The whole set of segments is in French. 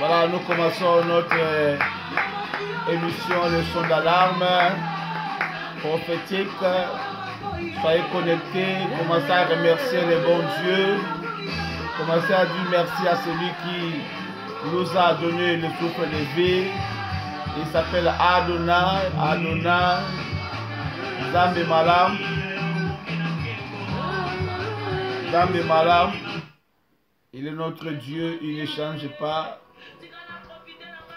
Voilà, nous commençons notre émission Le son d'alarme prophétique. Soyez connectés, commencez à remercier le bon Dieu. Commencez à dire merci à celui qui nous a donné le souffle de vie. Il s'appelle Adonai, Adonai, Zambe Malam. Zambe Malam. Il est notre Dieu, il ne change pas.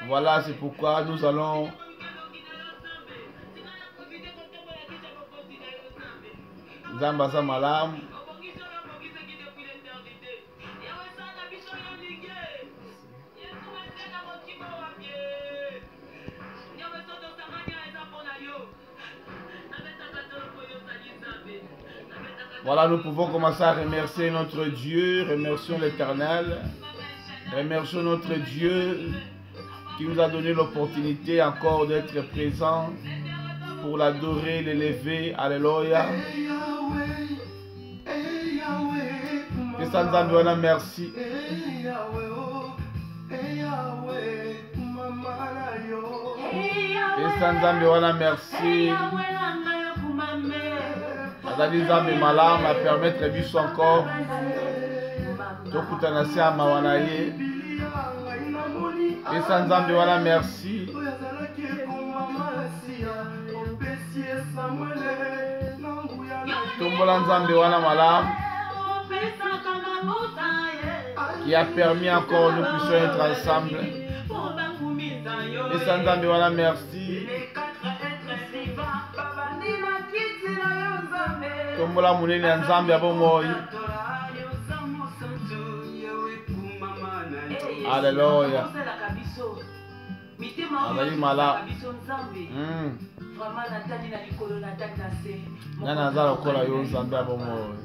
Voilà, c'est pourquoi nous allons Zamba Malam. Voilà, nous pouvons commencer à remercier notre Dieu, remercions l'Éternel, remercions notre Dieu qui nous a donné l'opportunité encore d'être présent pour l'adorer, l'élever. Alléluia. Et ça nous a donné merci. Et ça nous a donné merci. Azali Malam à permettre biso encore tokutanasi à mawanaye. Et sans Nzambe wana merci. Tombola Nzambe wana Malam qui a permis encore nous puissions être ensemble. Et sans Nzambe wana merci. Tombola munene ya Nzambe ya bomoi. Alléluia. Azali mala. Nana azala kola yo Nzambe ya bomoi.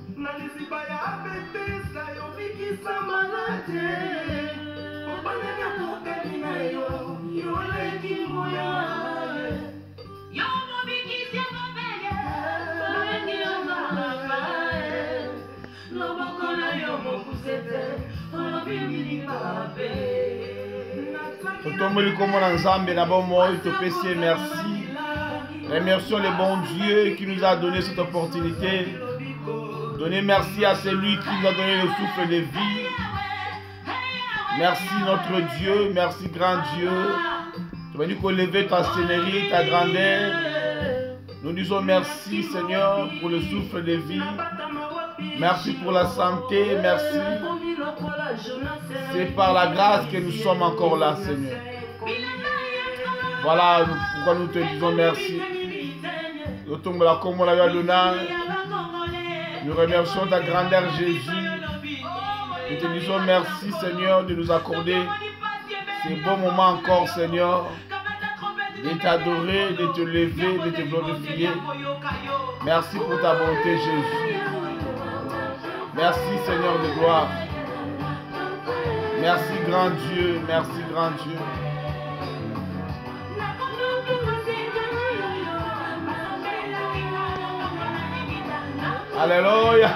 Totomboli comme na Nzambe na bomoi, topesi merci. Remercions le bon Dieu qui nous a donné cette opportunité. Donnez merci à celui qui nous a donné le souffle de vie. Merci notre Dieu, merci grand Dieu. Tu vas nous lever ta seigneurie, ta grandeur. Nous disons merci Seigneur pour le souffle de vie. Merci pour la santé, merci. C'est par la grâce que nous sommes encore là, Seigneur. Voilà pourquoi nous te disons merci. Nous remercions ta grandeur, Jésus. Nous te disons merci, Seigneur, de nous accorder ces beaux moments encore, Seigneur, de t'adorer, de te lever, de te glorifier. Merci pour ta bonté, Jésus. Merci, Seigneur de gloire. Merci, grand Dieu. Merci, grand Dieu. Alléluia.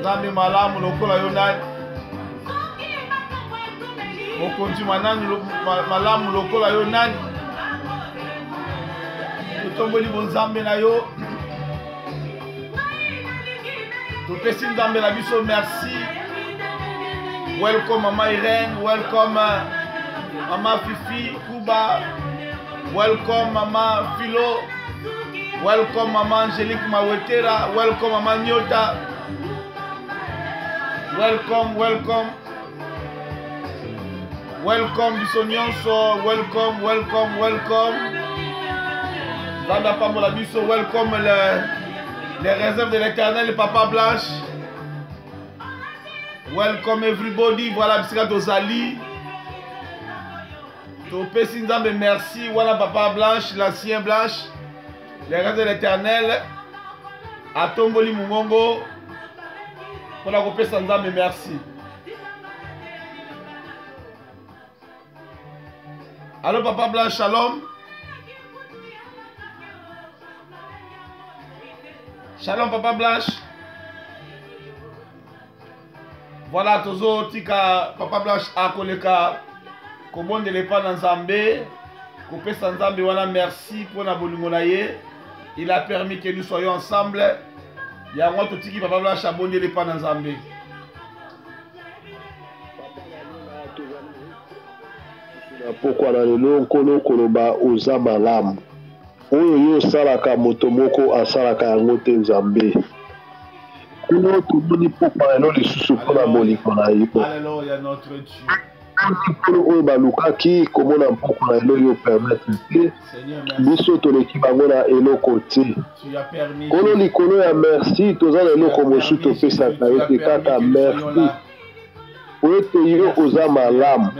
Nzambe malamu lokola yo nani. Mokonzi manani malamu lokola yo nani. Totomboli bonzambe na yo. Topesi Nzambe na biso merci. Welcome Mama Irene, welcome Mama Fifi Kuba, welcome Mama Philo, welcome Mama Angélique Mawetera, welcome Mama Nyota, welcome, welcome, welcome Bisonyonso, welcome, welcome, welcome. Zanda Pambola Biso, welcome les réserves de l'Éternel, Papa Blanche. Welcome everybody. Voilà Bisika Dozali. Topesi Nzambe merci. Voilà Papa Blanche, l'ancien Blanche. Les réserves de l'Éternel. Atomboli Mungongo. Voilà Kopesa Nzambe merci. Allô Papa Blanche, shalom. Shalom Papa Blanche. Voilà, Tozo Tika, Papa Blanche Akoleka, Kobondele pa na Nzambe, Kopesa Nzambe wana merci pour na bolingo na ye. Il a permis que nous soyons ensemble. Ya moi totiki Papa Blanche abondele pa na Nzambe. Pourquoi na lelo nkolo koloba oza malamu. Oyo yo salaka moto moko asalaka yango te Nzambe. Kuno toboni pourquoi lelo lisusu mpona bolingo na yo. Alléluia notre Dieu. Oyo balukaki komona mpoko na elo yo permettre te biso toleki bango na eloko te kolo likolo ya merci toza na eloko mosusu topesaka yo te kaka merci po ete yo oza malamu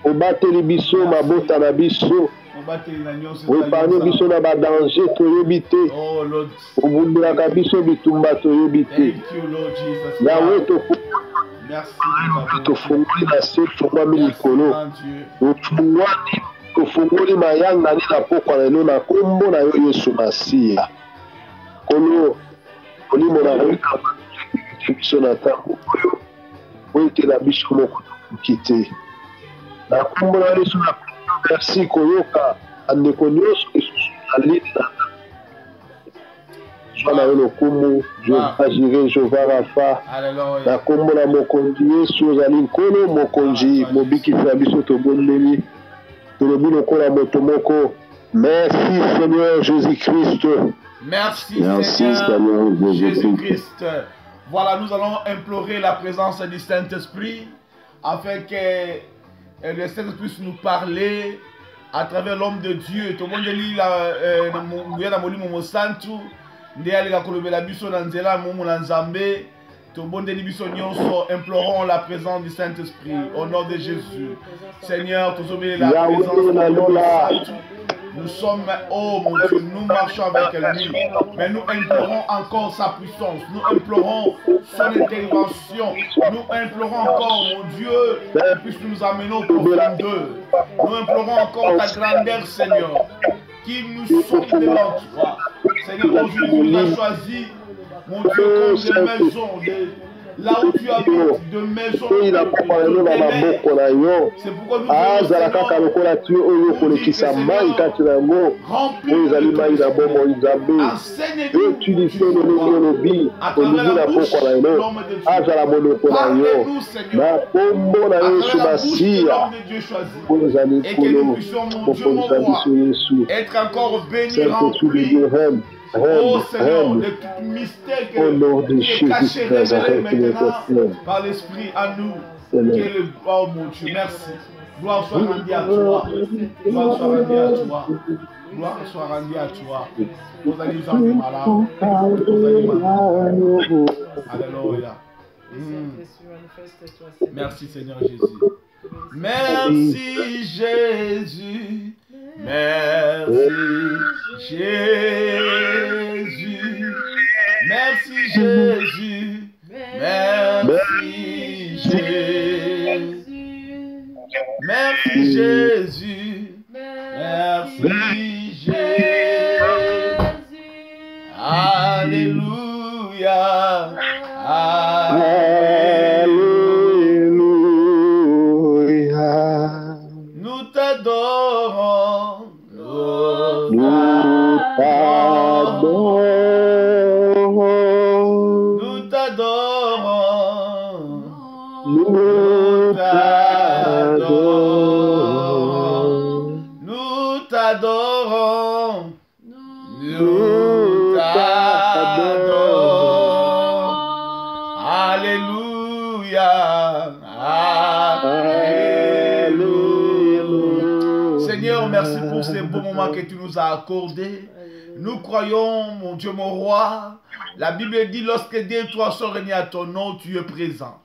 obateli biso mabota na biso oepani biso na badanger toyebi te obundelaka biso bitumba toyebi te yawe tofungoli na se tofungwami likolo tofungoli mayangani na pokwa na eno na kombo na yo Yesu Masiya kolo olimo na yoka biso na ntango oyo oyetela biso moko tokoki te na kombo na Yesu na merci koyoka bandeko nyonso lisusu na lini na na yo lokumu agire Jehova Rafa na kombo na mokonzi Yesu ozali nkolo mokonzi mobikisi na biso tobondeli tolobi lokola moto moko merci Seigneur Jésus-Christ. Merci Seigneur Jésus-Christ. Voilà, nous allons implorer la présence du Saint-Esprit afin que le Saint-Esprit puisse nous parler à travers l'homme de Dieu. Tout le monde lit la Molimo Santu. Implorons la présence du Saint-Esprit au nom de Jésus. Seigneur, tous la présence nous sommes, oh mon Dieu, nous marchons avec lui, mais nous implorons encore sa puissance, nous implorons son intervention, nous implorons encore, mon Dieu, qu'il puisse nous amener au profondeur. Nous implorons encore ta grandeur, Seigneur, qui nous sommes devant toi. Seigneur, aujourd'hui, tu as choisi, mon Dieu, comme des maisons, là où tu habites, de maisons, c'est pourquoi nous être encore bénis, remplis. Oh Seigneur, de tout mystère qui est caché, révélé maintenant par l'Esprit à nous. Oh mon Dieu, merci. Gloire soit rendue à toi. Gloire soit rendue à toi. Gloire soit rendue à toi. Nous allons nous malades. Alléluia. Merci Seigneur Jésus. Merci Jésus. Merci Jésus, merci Jésus, merci Jésus, merci Jésus, merci Jésus, Alléluia, Alléluia, nous t'adorons. Nous t'adorons, nous t'adorons, nous t'adorons, nous t'adorons, Alléluia, Alléluia. Seigneur, merci pour ces beaux moments que tu nous as accordés. Nous croyons, mon Dieu, mon roi. La Bible dit, lorsque deux ou trois sont réunis à ton nom, tu es présent.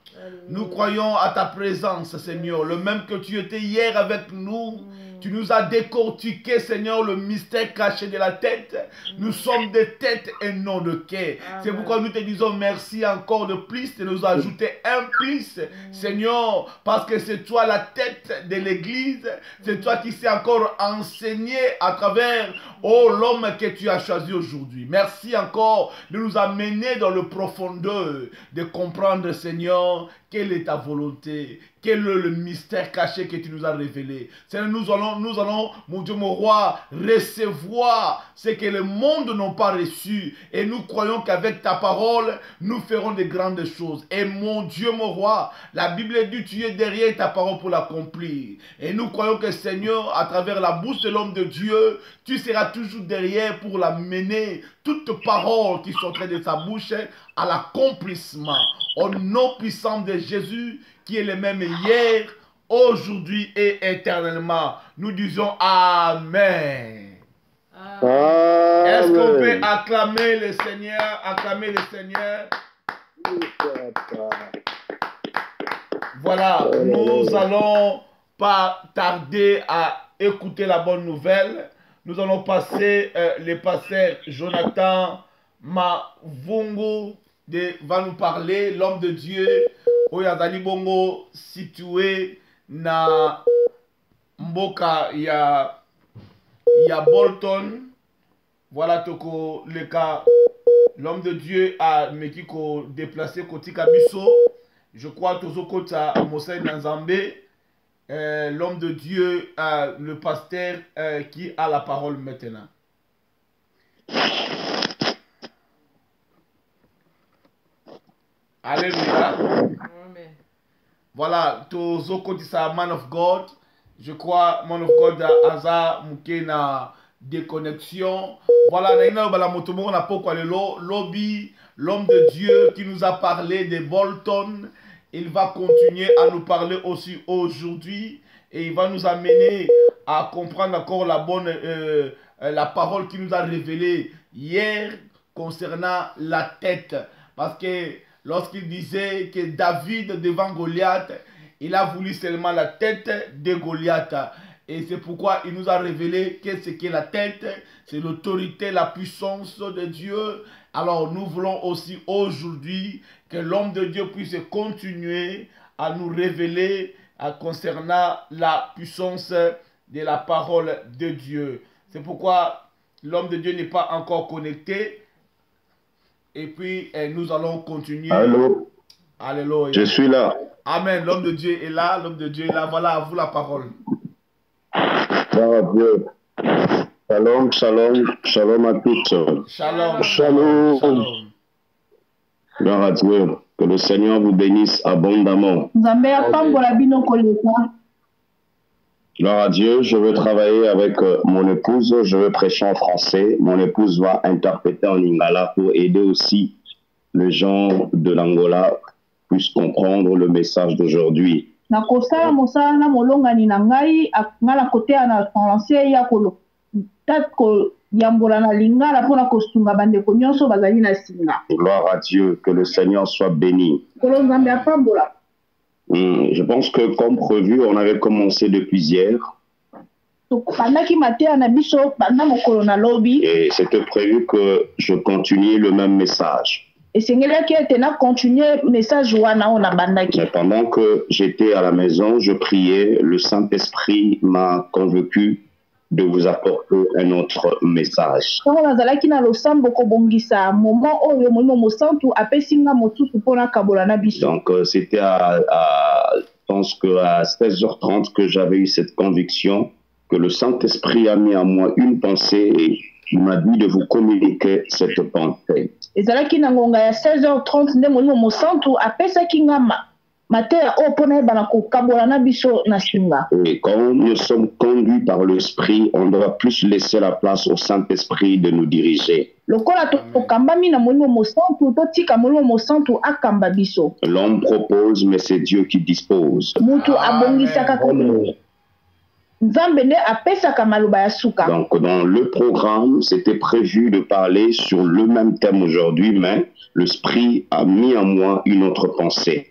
Nous croyons à ta présence, Seigneur. Le même que tu étais hier avec nous, Tu nous as décortiqué, Seigneur, le mystère caché de la tête. Nous sommes des têtes et non de cœur. C'est pourquoi nous te disons merci encore de plus de nous ajouter un plus, Seigneur, parce que c'est toi la tête de l'Église. C'est toi qui sais encore enseigner à travers, oh, l'homme que tu as choisi aujourd'hui. Merci encore de nous amener dans le profondeur, de comprendre, Seigneur, quelle est ta volonté, quel est le mystère caché que tu nous as révélé. Seigneur, nous allons, mon Dieu, mon roi, recevoir ce que le monde n'a pas reçu. Et nous croyons qu'avec ta parole, nous ferons de grandes choses. Et mon Dieu, mon roi, la Bible dit, tu es derrière ta parole pour l'accomplir. Et nous croyons que, Seigneur, à travers la bouche de l'homme de Dieu, tu seras toujours derrière pour la mener, toute parole qui sortirait de sa bouche, à l'accomplissement. Au nom puissant de Jésus, qui est le même hier, aujourd'hui et éternellement. Nous disons Amen. Amen. Est-ce qu'on peut acclamer le Seigneur? Acclamer le Seigneur. Voilà, nous allons pas tarder à écouter la bonne nouvelle. Nous allons passer le pasteur Jonathan Mavungu va nous parler, l'homme de Dieu, Oyazali Bongo, situé na Mboka ya Bolton. Voilà toko le cas. L'homme de Dieu a mekiko déplacé côté Kabiso. Je crois tozo kota Mosai Nanzambe. L'homme de Dieu, le pasteur qui a la parole maintenant. Alléluia. Amen. Voilà, tozo kotisa man of God. Je crois man of God aza muke na déconnexion. Voilà, na bala motomo na poko le lobby, l'homme de Dieu qui nous a parlé de Bolton. Il va continuer à nous parler aussi aujourd'hui et il va nous amener à comprendre encore la parole qu'il nous a révélée hier concernant la tête. Parce que lorsqu'il disait que David devant Goliath, il a voulu seulement la tête de Goliath. Et c'est pourquoi il nous a révélé qu'est-ce qu'est la tête. C'est l'autorité, la puissance de Dieu. Alors nous voulons aussi aujourd'hui que l'homme de Dieu puisse continuer à nous révéler concernant la puissance de la parole de Dieu. C'est pourquoi l'homme de Dieu n'est pas encore connecté. Et puis nous allons continuer. Allô? Alléluia. Je suis là. Amen. L'homme de Dieu est là. L'homme de Dieu est là. Voilà, à vous la parole. Dieu. Shalom, shalom, shalom à tous. Shalom. Shalom. Shalom. Gloire à Dieu. Que le Seigneur vous bénisse abondamment. Gloire à Dieu. Je veux travailler avec mon épouse. Je veux prêcher en français. Mon épouse va interpréter en lingala pour aider aussi les gens de l'Angola puissent comprendre le message d'aujourd'hui. nakosala mosala na molongani na ngai ngala kote na français ya kolo tatko yambola na lingala pona kosunga bandeko nyonso bazali na singa. Gloire à Dieu, que le Seigneur soit béni. Kolonzambe apambola. Je pense que comme prévu, on avait commencé depuis hier. Et c'était prévu que je continue le même message. Mais pendant que j'étais à la maison, je priais, le Saint-Esprit m'a convaincu de vous apporter un autre message. Donc c'était je pense que à 16h30 que j'avais eu cette conviction que le Saint-Esprit a mis en moi une pensée et il m'a dit de vous communiquer cette pensée. Et quand nous sommes conduits par l'Esprit, on doit plus laisser la place au Saint-Esprit de nous diriger. L'homme propose, mais c'est Dieu qui dispose. Donc dans le programme, c'était prévu de parler sur le même thème aujourd'hui, mais l'Esprit a mis en moi une autre pensée.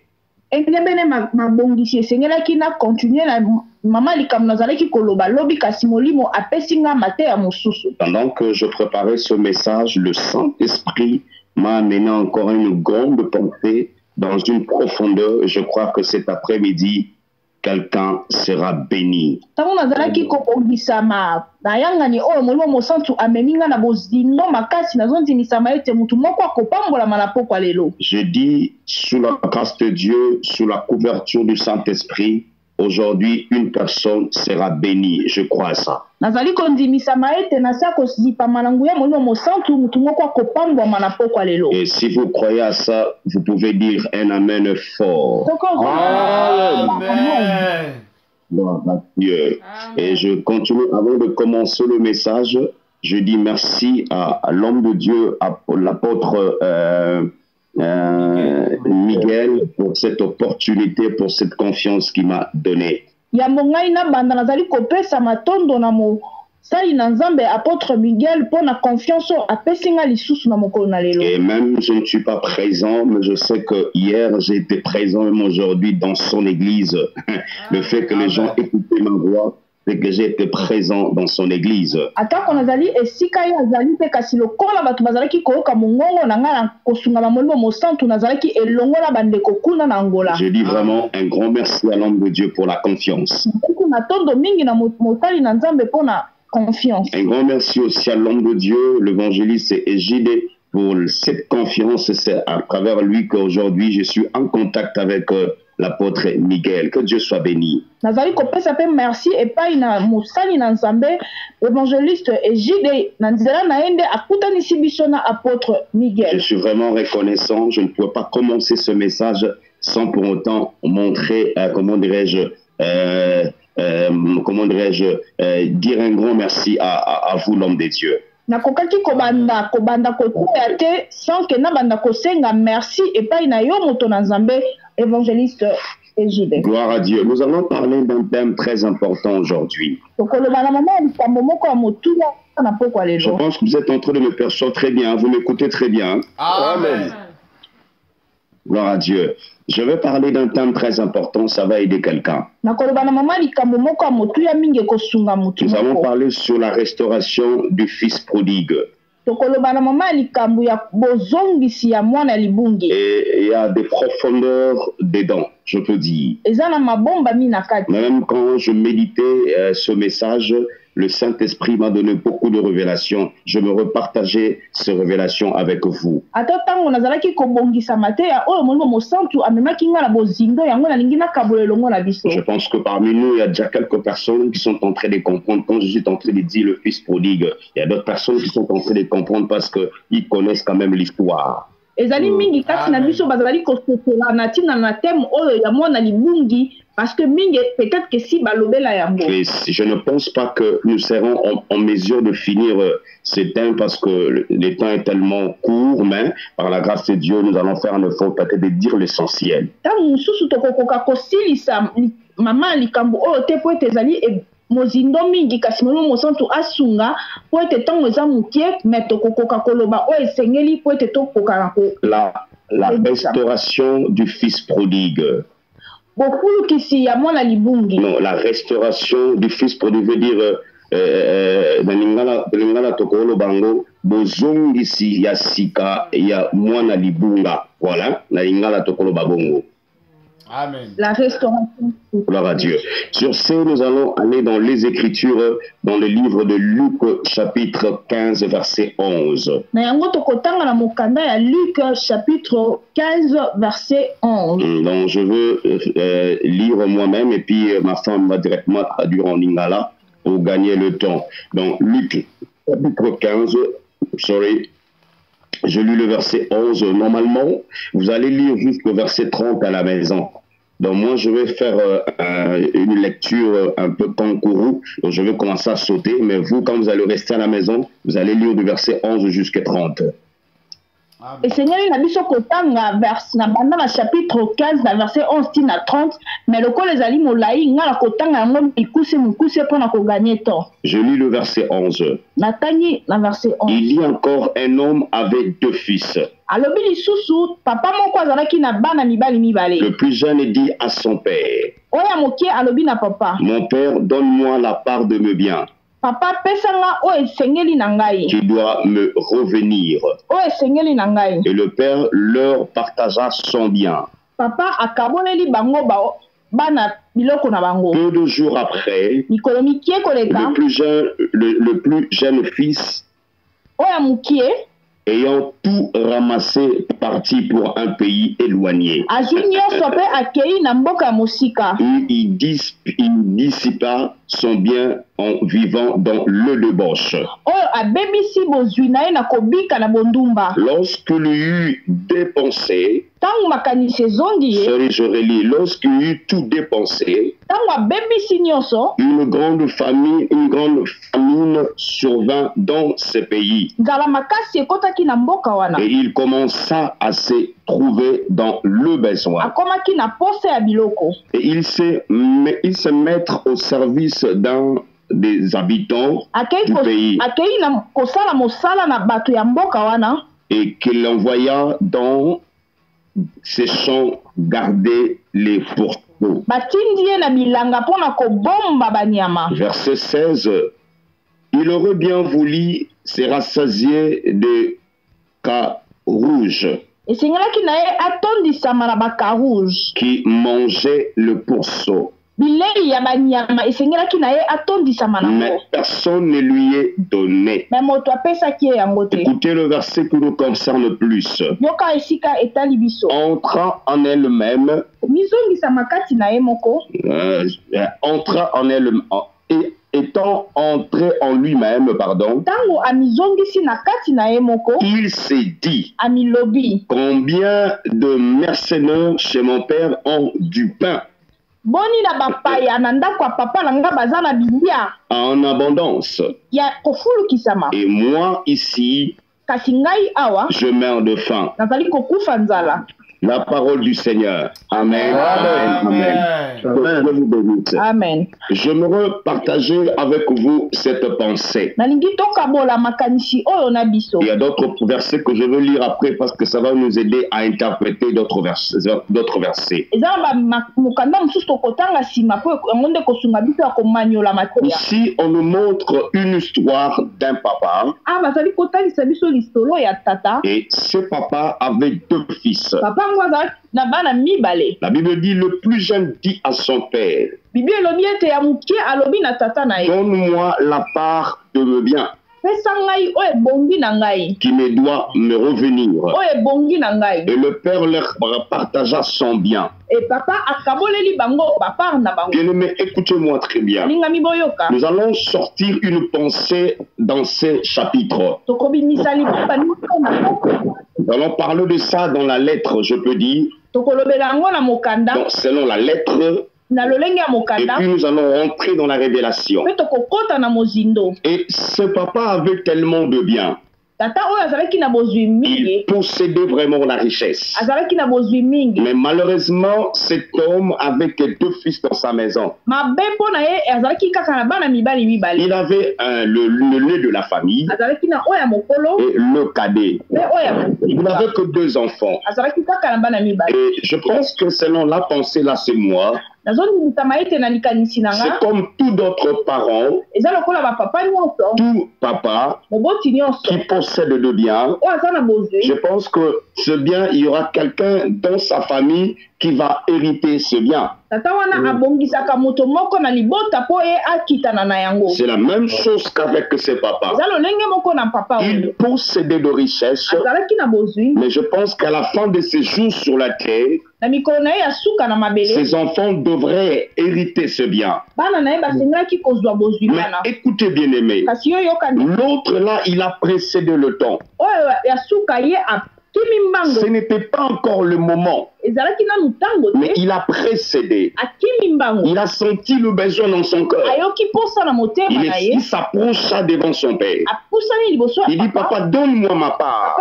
mama likambo nazalaki koloba lobi kasi molimo apesi nga mateya mosusu. Pendant que je préparais ce message, le Saint-Esprit m'a amené encore une grande pensée dans une profondeur. Je crois que cet après-midi, quelqu'un sera béni. Tango nazalaki kobongisama nayangani oyo molimo mosantu amemi nga na bozindo makasi nazondimisama ete mutu moko akopambolama na pokwa lelo. Je dis, sous la grâce de Dieu, sous la couverture du Saint-Esprit, aujourd'hui, une personne sera bénie. Je crois à ça. Nazali kondimisama ete nasa kozipama na nguya molimo mosantu mutu moko akopambolama na pokwa lelo. Et si vous croyez à ça, vous pouvez dire un amen fort. Amen. Gloire à Dieu. Et je continue avant de commencer le message. Je dis merci à l'homme de Dieu, à l'apôtre Miguel, pour cette opportunité, pour cette confiance qu'il m'a donnée. Yambo ngai na banda nazali kopesa matondo na mo sali na Nzambe apôtre Miguel pour la confiance apesi nga lisusu na mokolo na lelo. Et même je ne suis pas présent, mais je sais que hier j'ai été présent, même aujourd'hui dans son église. Le fait que les gens écoutaient ma voix, c'est que j'ai été présent dans son église. Atako nazali esika ya azali te kasi lokola bato bazalaki koyoka mongongo na nga na kosunga na molimo mosantu nazalaki elongola bandeko kuna na Angola. Je dis vraiment un grand merci à l'homme de Dieu pour la confiance. Matondo mingi na motali na Nzambe pour la confiance. Un grand merci aussi à l'homme de Dieu, l'évangéliste Égide, pour cette confiance. C'est à travers lui qu'aujourd'hui je suis en contact avec l'apôtre Miguel. Que Dieu soit béni. Nazali kopesa pe merci epai na mosali na Nzambe évangéliste Égide na nzela na ende akutanisi biso na apôtre Miguel. Je suis vraiment reconnaissant. Je ne pouvais pas commencer ce message sans pour autant montrer, comment dirais-je, dire un grand merci à vous, l'homme de Dieu. Nakokaki kobanda kokuya te sans que na banda kosenga merci epai na yo moto na Nzambe évangéliste Égide. Gloire à Dieu. Nous allons parler d'un thème très important aujourd'hui. Je pense que vous êtes en train de me percevoir très bien. Vous m'écoutez très bien. Amen. Gloire à Dieu. Je vais parler d'un thème très important, ça va aider quelqu'un. Nous allons parler sur la restauration du fils prodigue. Et il y a des profondeurs dedans, je peux dire. Même quand je méditais ce message, le Saint-Esprit m'a donné beaucoup de révélations. Je me repartageais ces révélations avec vous. Je pense que parmi nous, il y a déjà quelques personnes qui sont en train de comprendre. Quand je suis en train de dire le fils prodigue, il y a d'autres personnes qui sont en train de comprendre parce qu'ils connaissent quand même l'histoire. Parce que peut-être que si je ne pense pas que nous serons en mesure de finir ce thème parce que le temps est tellement court, mais par la grâce de Dieu, nous allons faire un effort peut-être de dire l'essentiel. Mozindo mingi kasi molimo mosantu asunga po ete tango eza mukie mais tokokoka koloba o esengeli po ete tokoka la restauration du fils prodigue. Bofulukisi ya mwana libungi. Non, la restauration du fils prodigue veut dire na lingala tokolo bango bozongisi ya sika ya mwana libunga. Voilà, na lingala tokolo babongo. Amen. La restauration. Gloire à Dieu. Sur ce, nous allons aller dans les Écritures, dans le livre de Luc, chapitre 15, verset 11. Luc, chapitre 15, verset 11. Donc, je veux lire moi-même et puis ma femme va directement traduire en lingala pour gagner le temps. Donc, Luc, chapitre 15, je lis le verset 11. Normalement, vous allez lire jusqu'au verset 30 à la maison. Donc moi, je vais faire une lecture un peu kangourou. Donc je vais commencer à sauter. Mais vous, quand vous allez rester à la maison, vous allez lire du verset 11 jusqu'à 30. Et Seigneur, il a dit dans chapitre 15, verset 11 à 30, mais le col les alim au laï, n'a la kotanga ngom ikuse mukuse pour na ko gagner temps. Je lis le verset 11. Natani, la verset 11. Il y a encore un homme avec 2 fils. Alobi lisusu, papa moko azalaki na bana mibali mibale. Le plus jeune dit à son père, Oya mokie alobi na papa. Mon père, donne-moi la part de mes biens. Papa pesanga o esengeli na ngai. Qui doit me revenir. O esengeli na ngai. Et le père leur partagea son bien. Papa akaboneli bango bana biloko na bango. Peu de jours après, le plus jeune fils, oya mokie, ayant tout ramassé, parti pour un pays éloigné. Il dissipa son bien en vivant dans le débauche. Lorsqu'il eut dépensé, lorsqu'il eut tout dépensé, une grande famine survint dans ce pays. Et il commença à se trouver dans le besoin. Et il se mettre au service d'un des habitants du pays. Et qu'il envoya dans ses champs garder les fourneaux. Verset 16. Il aurait bien voulu se rassasier de cas rouges qui mangeait le pourceau. Mais personne ne lui est donné. Écoutez le verset qui nous concerne plus. Entrant en elle-même, étant entré en lui-même, il s'est dit, combien de mercenaires chez mon père ont du pain en abondance. Et moi ici, je meurs de faim. La parole du Seigneur. Amen. Amen. Amen. Je vous bénisse. Amen. J'aimerais partager avec vous cette pensée. Il y a d'autres versets que je veux lire après parce que ça va nous aider à interpréter d'autres versets. Ici, on nous montre une histoire d'un papa. Et ce papa avait 2 fils. La Bible dit, le plus jeune dit à son père, donne-moi la part de mes biens qui me doit me revenir. Et le père leur partagea son bien. Bien-aimés, écoutez-moi très bien. Nous allons sortir une pensée dans ces chapitres. Nous allons parler de ça dans la lettre, je peux dire. Donc, selon la lettre. Et puis nous allons rentrer dans la révélation. Et ce papa avait tellement de biens. Il possédait vraiment la richesse. Mais malheureusement, cet homme avait que 2 fils dans sa maison. Il avait le lait de la famille et le cadet. Il n'avait que 2 enfants. Et je pense que selon la pensée là, c'est moi. C'est comme tout d'autres parents, tout papa qui possède de biens. Je pense que ce bien, il y aura quelqu'un dans sa famille qui va hériter ce bien. C'est la même chose qu'avec ses papas. Il possédait de richesses, mais je pense qu'à la fin de ses jours sur la terre, ses enfants devraient hériter ce bien. Mais écoutez bien aimé, l'autre là, il a précédé le temps. Ce n'était pas encore le moment, mais il a précédé. Il a senti le besoin dans son cœur. Il s'approcha devant son père. Il dit, papa, donne-moi ma part.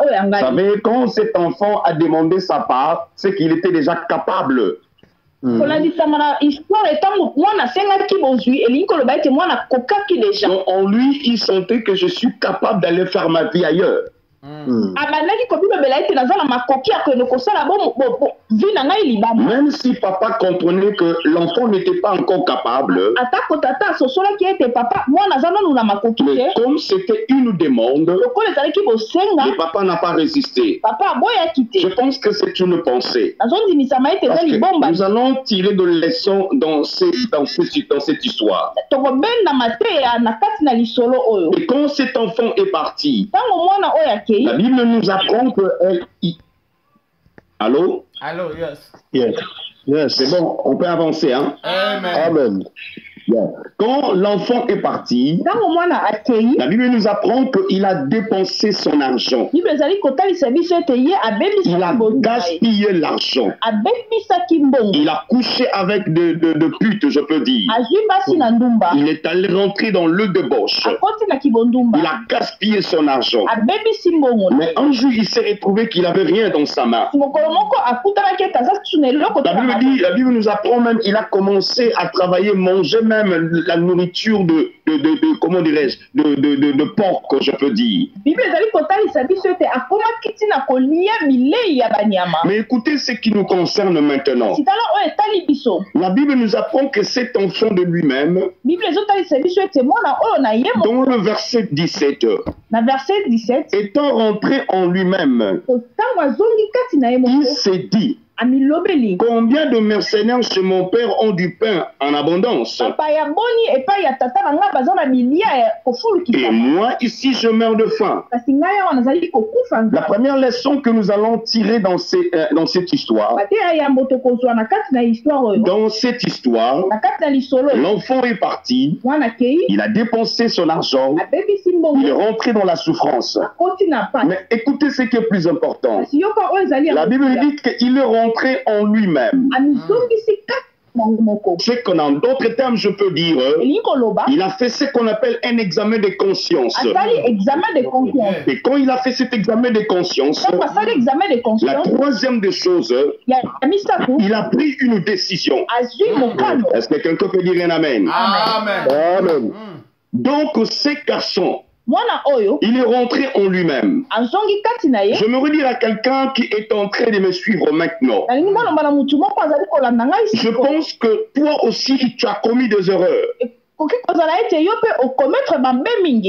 Vous savez, quand cet enfant a demandé sa part, c'est qu'il était déjà capable. Donc, en lui, il sentait que je suis capable d'aller faire ma vie ailleurs. Même si papa comprenait que l'enfant n'était pas encore capable, mais comme c'était une demande, le papa n'a pas résisté. Je pense que c'est une pensée. Parce que nous allons tirer de leçons dans cette histoire. Et quand cet enfant est parti, la Bible nous apprend que... Allô? Allô, yes. Yes. C'est bon, on peut avancer, hein? Amen. Quand l'enfant est parti, la Bible nous apprend qu'il a dépensé son argent. Il a gaspillé l'argent. Il a couché avec de putes, je peux dire. Il est allé rentrer dans le débauche. Il a gaspillé son argent. Mais un jour, il s'est retrouvé qu'il n'avait rien dans sa main. La Bible nous apprend même qu'il a commencé à travailler, manger même la nourriture comment dirais-je, de porc, je peux dire. Mais écoutez ce qui nous concerne maintenant. La Bible nous apprend que cet enfant de lui-même, dans le verset 17, étant rentré en lui-même, il s'est dit, combien de mercenaires chez mon père ont du pain en abondance? Et moi, ici, je meurs de faim. La première leçon que nous allons tirer dans cette histoire, l'enfant est parti, il a dépensé son argent, il est rentré dans la souffrance. Mais écoutez ce qui est plus important. La Bible dit qu'il est rentré en lui-même. C'est qu'en d'autres termes, je peux dire, il a fait ce qu'on appelle un examen de conscience. Et quand il a fait cet examen de conscience, la troisième des choses, il a pris une décision. Est-ce que quelqu'un peut dire un amen? Amen. Donc, ces garçons, il est rentré en lui-même. Je me redire à quelqu'un qui est en train de me suivre maintenant. Je pense que toi aussi, tu as commis des erreurs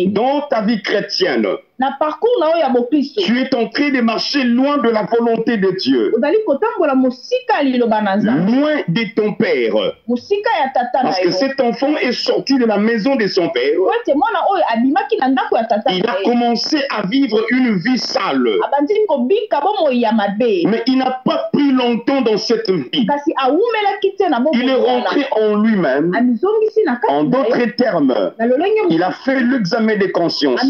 dans ta vie chrétienne. Tu es en train de marcher loin de la volonté de Dieu, loin de ton père, parce que cet enfant est sorti de la maison de son père. Il a commencé à vivre une vie sale, mais il n'a pas pris longtemps dans cette vie. Il est rentré en lui-même. En d'autres termes, il a fait l'examen de conscience.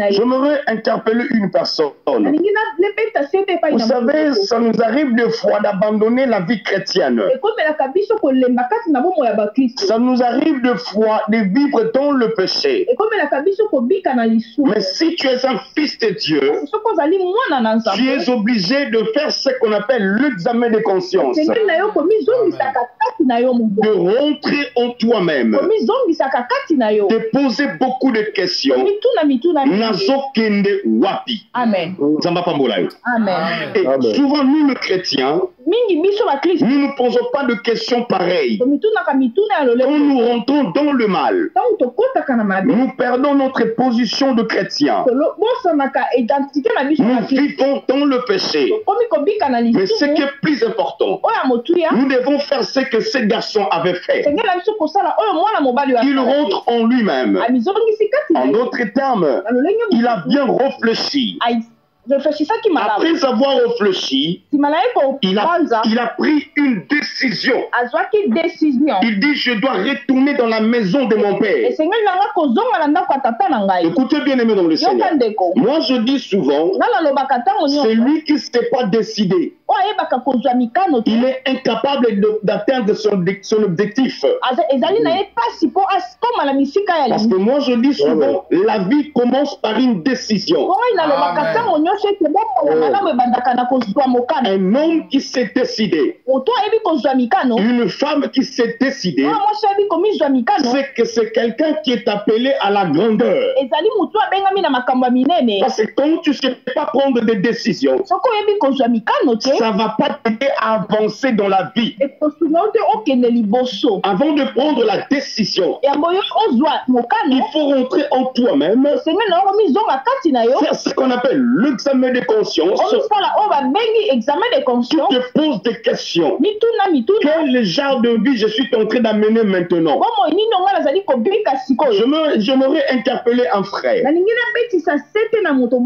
J'aimerais interpeller une personne. Vous savez, ça nous arrive des fois d'abandonner la vie chrétienne. Ça nous arrive des fois de vivre dans le péché. Mais si tu es un fils de Dieu, tu es obligé de faire ce qu'on appelle l'examen de conscience. De rentrer en toi-même. De poser beaucoup de questions. Nazokende wapi. Amen. Amen. Et souvent, nous, les chrétiens, nous ne posons pas de questions pareilles. Quand nous rentrons dans le mal, nous perdons notre position de chrétien. Nous vivons dans le péché. Mais ce qui est plus important, nous devons faire ce que ces garçons avaient fait. Il rentre en lui-même. En d'autres termes, il a bien réfléchi. Après avoir réfléchi, il a pris une décision. Il dit, je dois retourner dans la maison de mon père. Écoutez bien aimé dans le Seigneur. Moi je dis souvent, c'est lui qui ne s'est pas décidé. Il est incapable d'atteindre son objectif. Parce que moi je dis souvent, la vie commence par une décision. Un homme qui s'est décidé, une femme qui s'est décidée, c'est que c'est quelqu'un qui est appelé à la grandeur. Parce que quand tu ne sais pas prendre des décisions, ça ne va pas t'aider à avancer dans la vie. Avant de prendre la décision, il faut rentrer en toi-même, faire ce qu'on appelle l'examen de conscience. Tu te poses des questions. Quel genre de vie je suis en train d'amener maintenant? J'aimerais interpeller un frère.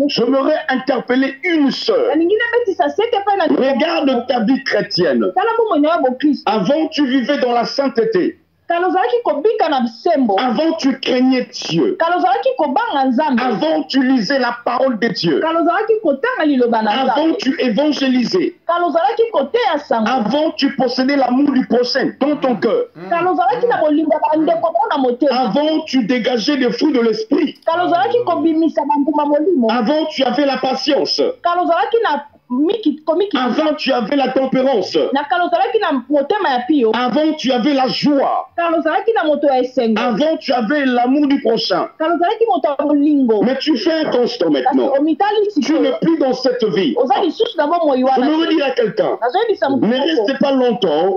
J'aimerais interpeller une sœur. Regarde ta vie chrétienne. Avant, tu vivais dans la sainteté. Avant, tu craignais Dieu. Avant, tu lisais la parole de Dieu. Avant, tu évangélisais. Avant, tu possédais l'amour du prochain dans ton cœur. Avant, tu dégageais des fruits de l'esprit. Avant, tu avais la patience. Avant, tu avais la tempérance. Avant, tu avais la joie. Avant, tu avais l'amour du prochain. Mais tu fais un constat maintenant. Tu n'es plus dans cette vie. Je me redis à quelqu'un, ne restez pas longtemps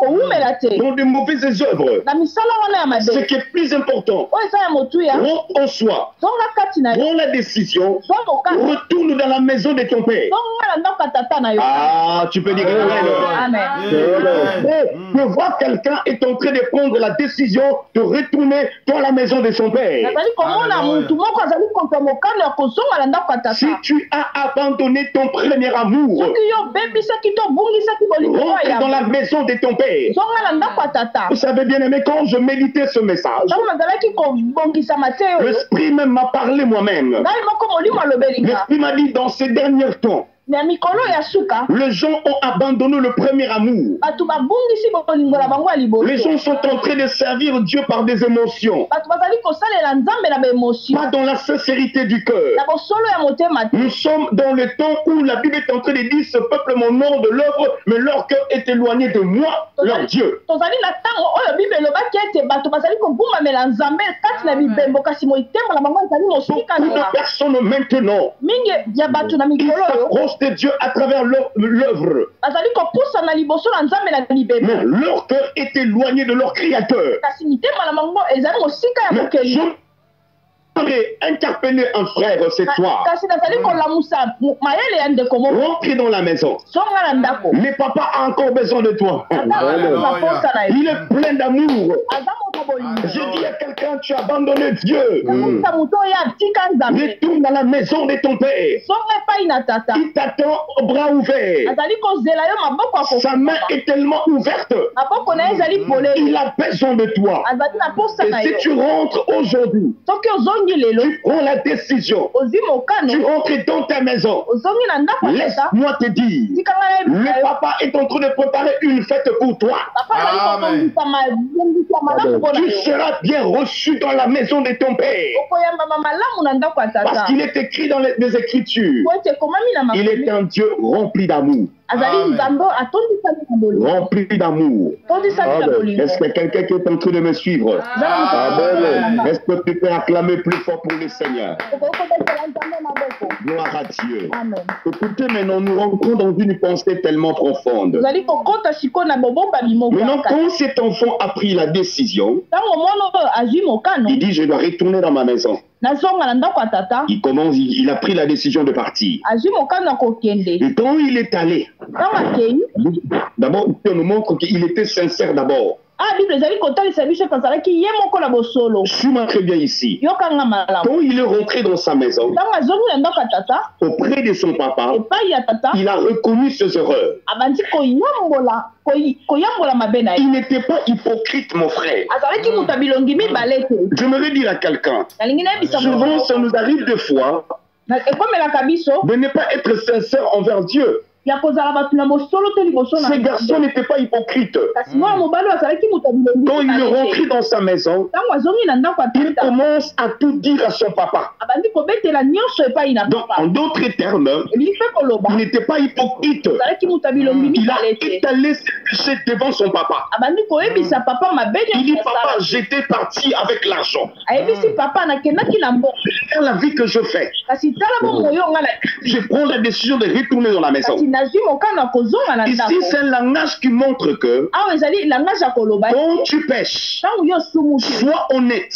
dans de mauvaises œuvres. Ce qui est plus important, rentre en soi, prends la décision, retourne dans la maison de ton père. Ah, tu peux dire Amen. Je vois quelqu'un est en train de prendre la décision de retourner dans la maison de son père. Si tu as abandonné ton premier amour, rentre dans la maison de ton père. Vous savez bien aimé, quand je méditais ce message, l'esprit même m'a parlé moi-même. L'esprit m'a dit dans ces derniers temps, les gens ont abandonné le premier amour. Les gens sont en train de servir Dieu par des émotions, pas dans la sincérité du cœur. Nous sommes dans le temps où la Bible est en train de dire, ce peuple m'honore de l'œuvre, mais leur cœur est éloigné de moi, leur Dieu. Beaucoup de personnes maintenant, ils s'approchent de Dieu à travers l'œuvre. Mais leur cœur est éloigné de leur Créateur. Interpeller un frère ce soir. Rentre dans la maison. Mais papa a encore besoin de toi. Il est plein d'amour. Je dis à quelqu'un, tu as abandonné Dieu. Retourne dans la maison de ton père. Il t'attend au bras ouverts. Sa main est tellement ouverte. Il a besoin de toi. Et si tu rentres aujourd'hui, tu prends la décision, tu rentres dans ta maison, laisse-moi te dire, le papa est en train de préparer une fête pour toi. Amen. Tu seras bien reçu dans la maison de ton père. Parce qu'il est écrit dans les Écritures, il est un Dieu rempli d'amour. Rempli d'amour. Est-ce que quelqu'un qui est en train de me suivre? Est-ce que tu peux acclamer plus fort pour le Seigneur? Gloire à Dieu. Écoutez, maintenant nous rentrons dans une pensée tellement profonde. Maintenant, quand cet enfant a pris la décision, il dit, je dois retourner dans ma maison. Il a pris la décision de partir. Et quand il est allé, d'abord, on nous montre qu'il était sincère d'abord. Suis-moi très bien ici. Quand il est rentré dans sa maison, auprès de son papa, il a reconnu ses erreurs. Il n'était pas hypocrite, mon frère. J'aimerais dire à quelqu'un, souvent ça nous arrive des fois de ne pas être sincère envers Dieu. Ce garçon n'était pas hypocrite. Quand il est rentré dans sa maison, il commence à tout dire à son papa. Donc, en d'autres termes, il n'était pas hypocrite. Il a étalé ses péchés devant son papa. Il dit, papa, j'étais parti avec l'argent. Dans la vie que je fais, je prends la décision de retourner dans la maison. Ici, c'est un langage qui montre que quand tu pêches, sois honnête,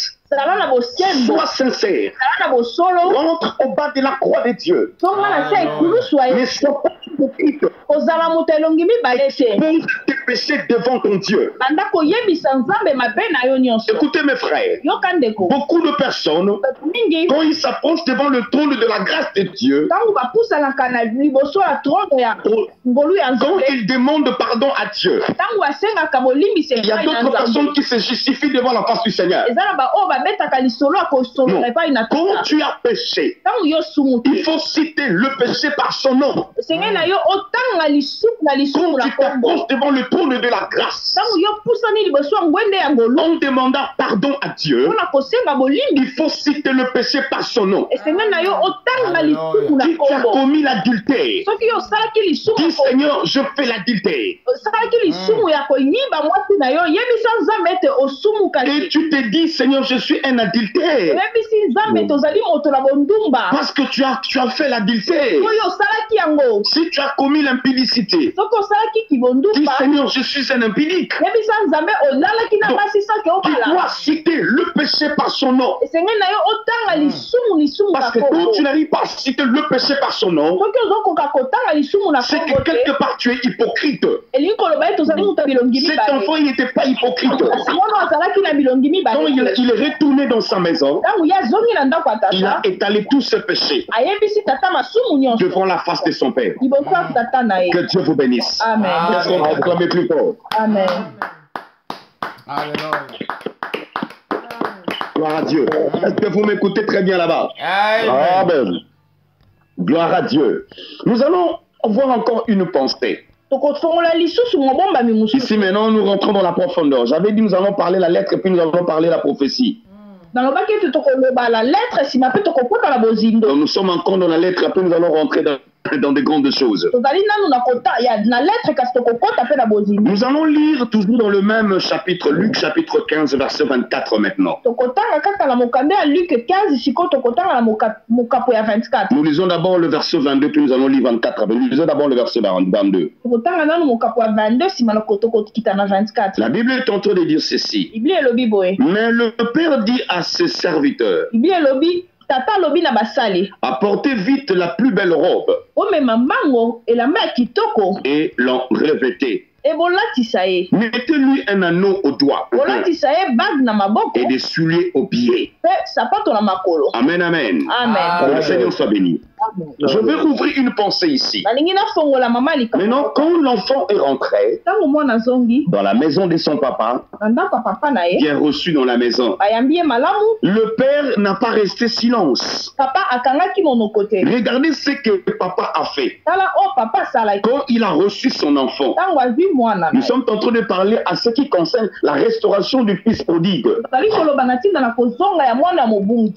sois sincère, rentre au bas de la croix de Dieu. Ne sois pas hypocrite. Pose tes péchés devant ton Dieu. Écoutez mes frères, beaucoup de personnes, quand ils s'approchent devant le trône de la grâce de Dieu, quand ils demandent pardon à Dieu, il y a d'autres personnes qui se justifient devant la face du Seigneur. Non. Quand tu as péché, il faut citer le péché par son nom. Quand tu t'approches devant le trône de la grâce, en demandant pardon à Dieu, il faut citer le péché par son nom. Si tu as commis l'adultère, dis Seigneur, je fais l'adultère. Et tu te dis Seigneur, je suis un adultère. Parce que tu as fait l'adultère. Si tu as commis l'impudicité, dis Seigneur, je suis un impudique. Tu dois citer le péché par son nom. Parce que quand tu n'arrives pas à citer le péché par son nom, c'est que quelque part tu es hypocrite. Cet enfant, il n'était pas hypocrite. Quand il est retourné dans sa maison, il a étalé tous ses péchés devant la face de son père. Que Dieu vous bénisse. Amen. Est-ce qu'on va acclamer plus fort? Amen. Gloire à Dieu. Est-ce que vous m'écoutez très bien là-bas? Amen. Gloire à Dieu. Nous allons voir encore une pensée. Ici maintenant, nous rentrons dans la profondeur. J'avais dit nous allons parler la lettre et puis nous allons parler la prophétie. Donc, nous sommes encore dans la lettre, après nous allons rentrer dans des grandes choses. Nous allons lire toujours dans le même chapitre, Luc chapitre 15, verset 24 maintenant. Nous lisons d'abord le verset 22, puis nous allons lire 24. Nous lisons d'abord le verset 22. La Bible est en train de dire ceci. Mais le Père dit à ses serviteurs, apportez vite la plus belle robe et l'en revêtez. Mettez-lui un anneau au doigt et des souliers aux pieds. Amen, amen. Que le Seigneur soit béni. Je vais ouvrir une pensée ici. Maintenant, quand l'enfant est rentré dans la maison de son papa, bien reçu dans la maison, le père n'a pas resté silence. Regardez ce que papa a fait. Quand il a reçu son enfant, nous sommes en train de parler à ce qui concerne la restauration du fils prodigue.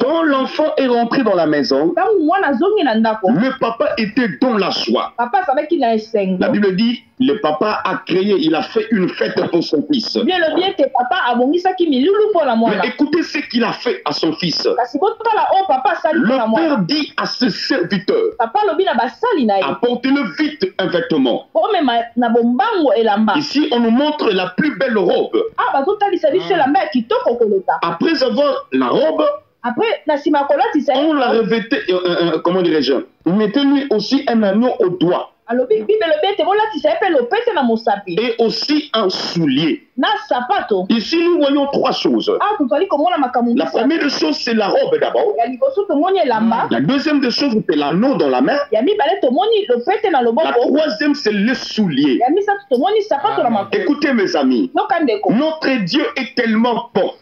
Quand l'enfant est rentré dans la maison, le papa était dans la joie. La Bible dit, le papa a créé, il a fait une fête pour son fils. Mais écoutez ce qu'il a fait à son fils. Le père dit à ses serviteurs, apportez-le vite un vêtement. Ici, on nous montre la plus belle robe. Après avoir la robe, on l'a revêté, comment dirais-je, mettez-lui aussi un anneau au doigt. Et aussi un soulier. Ici, nous voyons trois choses. La première chose, c'est la robe d'abord. La deuxième des choses, c'est l'anneau dans la main. La troisième, c'est le soulier. Écoutez, mes amis, notre Dieu est tellement bon.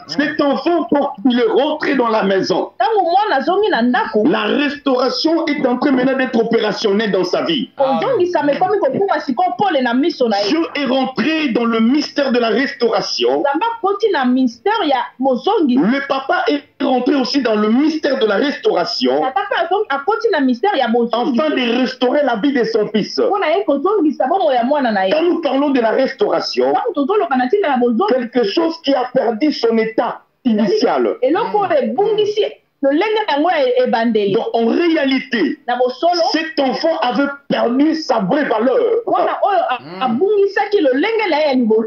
Cet enfant, quand il est rentré dans la maison, la restauration est en train maintenant d'être opérationnelle dans sa vie. Dieu est rentré dans le mystère de la restauration. Le papa est rentré aussi dans le mystère de la restauration afin de restaurer la vie de son fils. Quand nous parlons de la restauration, quelque chose qui a perdu son état initial. Donc, en réalité, cet enfant avait perdu sa vraie valeur.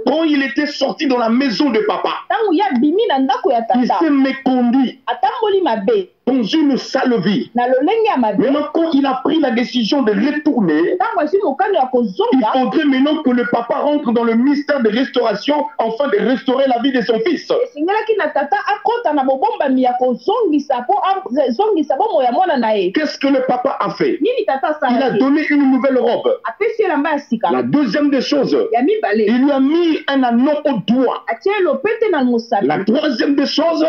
Quand il était sorti dans la maison de papa, il s'est méconduit dans une sale vie. Maintenant, quand il a pris la décision de retourner, il faudrait maintenant que le papa rentre dans le mystère de restauration afin de restaurer la vie de son fils. Qu'est-ce que le papa a fait? Il a donné une nouvelle robe. La deuxième des choses, il lui a mis un anneau au doigt. La troisième des choses,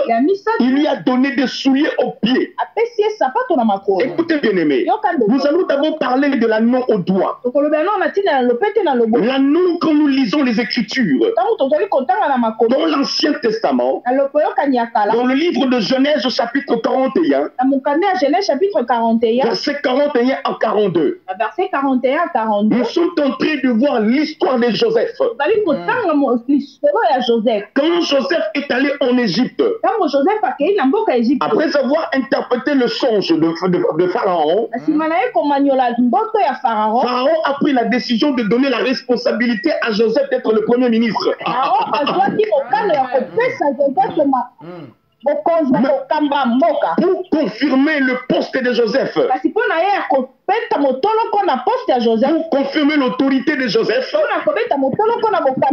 il lui a donné des souliers aux pieds. Écoutez, bien-aimés, nous allons d'abord parler de l'anneau au doigt. L'anneau, quand nous lisons les Écritures, dans l'Ancien Testament, dans le livre de Genèse, chapitre 41, verset 41 à 42, nous sommes en train de voir l'histoire de Joseph. Quand Joseph est allé en Égypte, après avoir interprété le songe de Pharaon, Pharaon a pris la décision de donner la responsabilité à Joseph d'être le premier ministre. Pour confirmer le poste de Joseph, pour confirmer l'autorité de Joseph,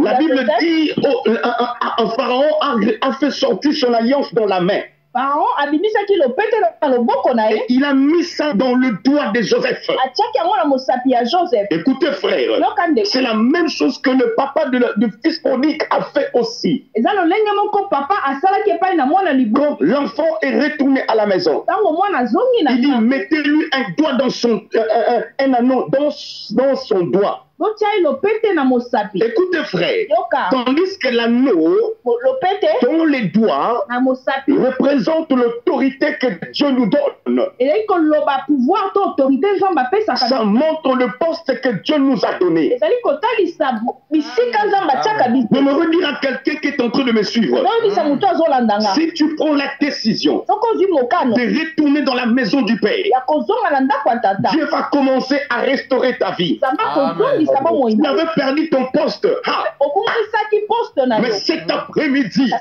la Bible dit Pharaon a fait sortir son alliance dans la main. Et il a mis ça dans le doigt de Joseph. Écoutez, frère, c'est la même chose que le papa du fils prodigue a fait aussi. Quand l'enfant est retourné à la maison, il dit mettez-lui un doigt dans son un anneau dans son doigt. Écoutez, frère, tandis que l'anneau dans les doigts représente l'autorité que Dieu nous donne. Ça montre le poste que Dieu nous a donné. Je me redire à quelqu'un qui est en train de me suivre. Si tu prends la décision de retourner dans la maison du Père, Dieu va commencer à restaurer ta vie. Tu avais perdu ton poste. Mais cet après-midi,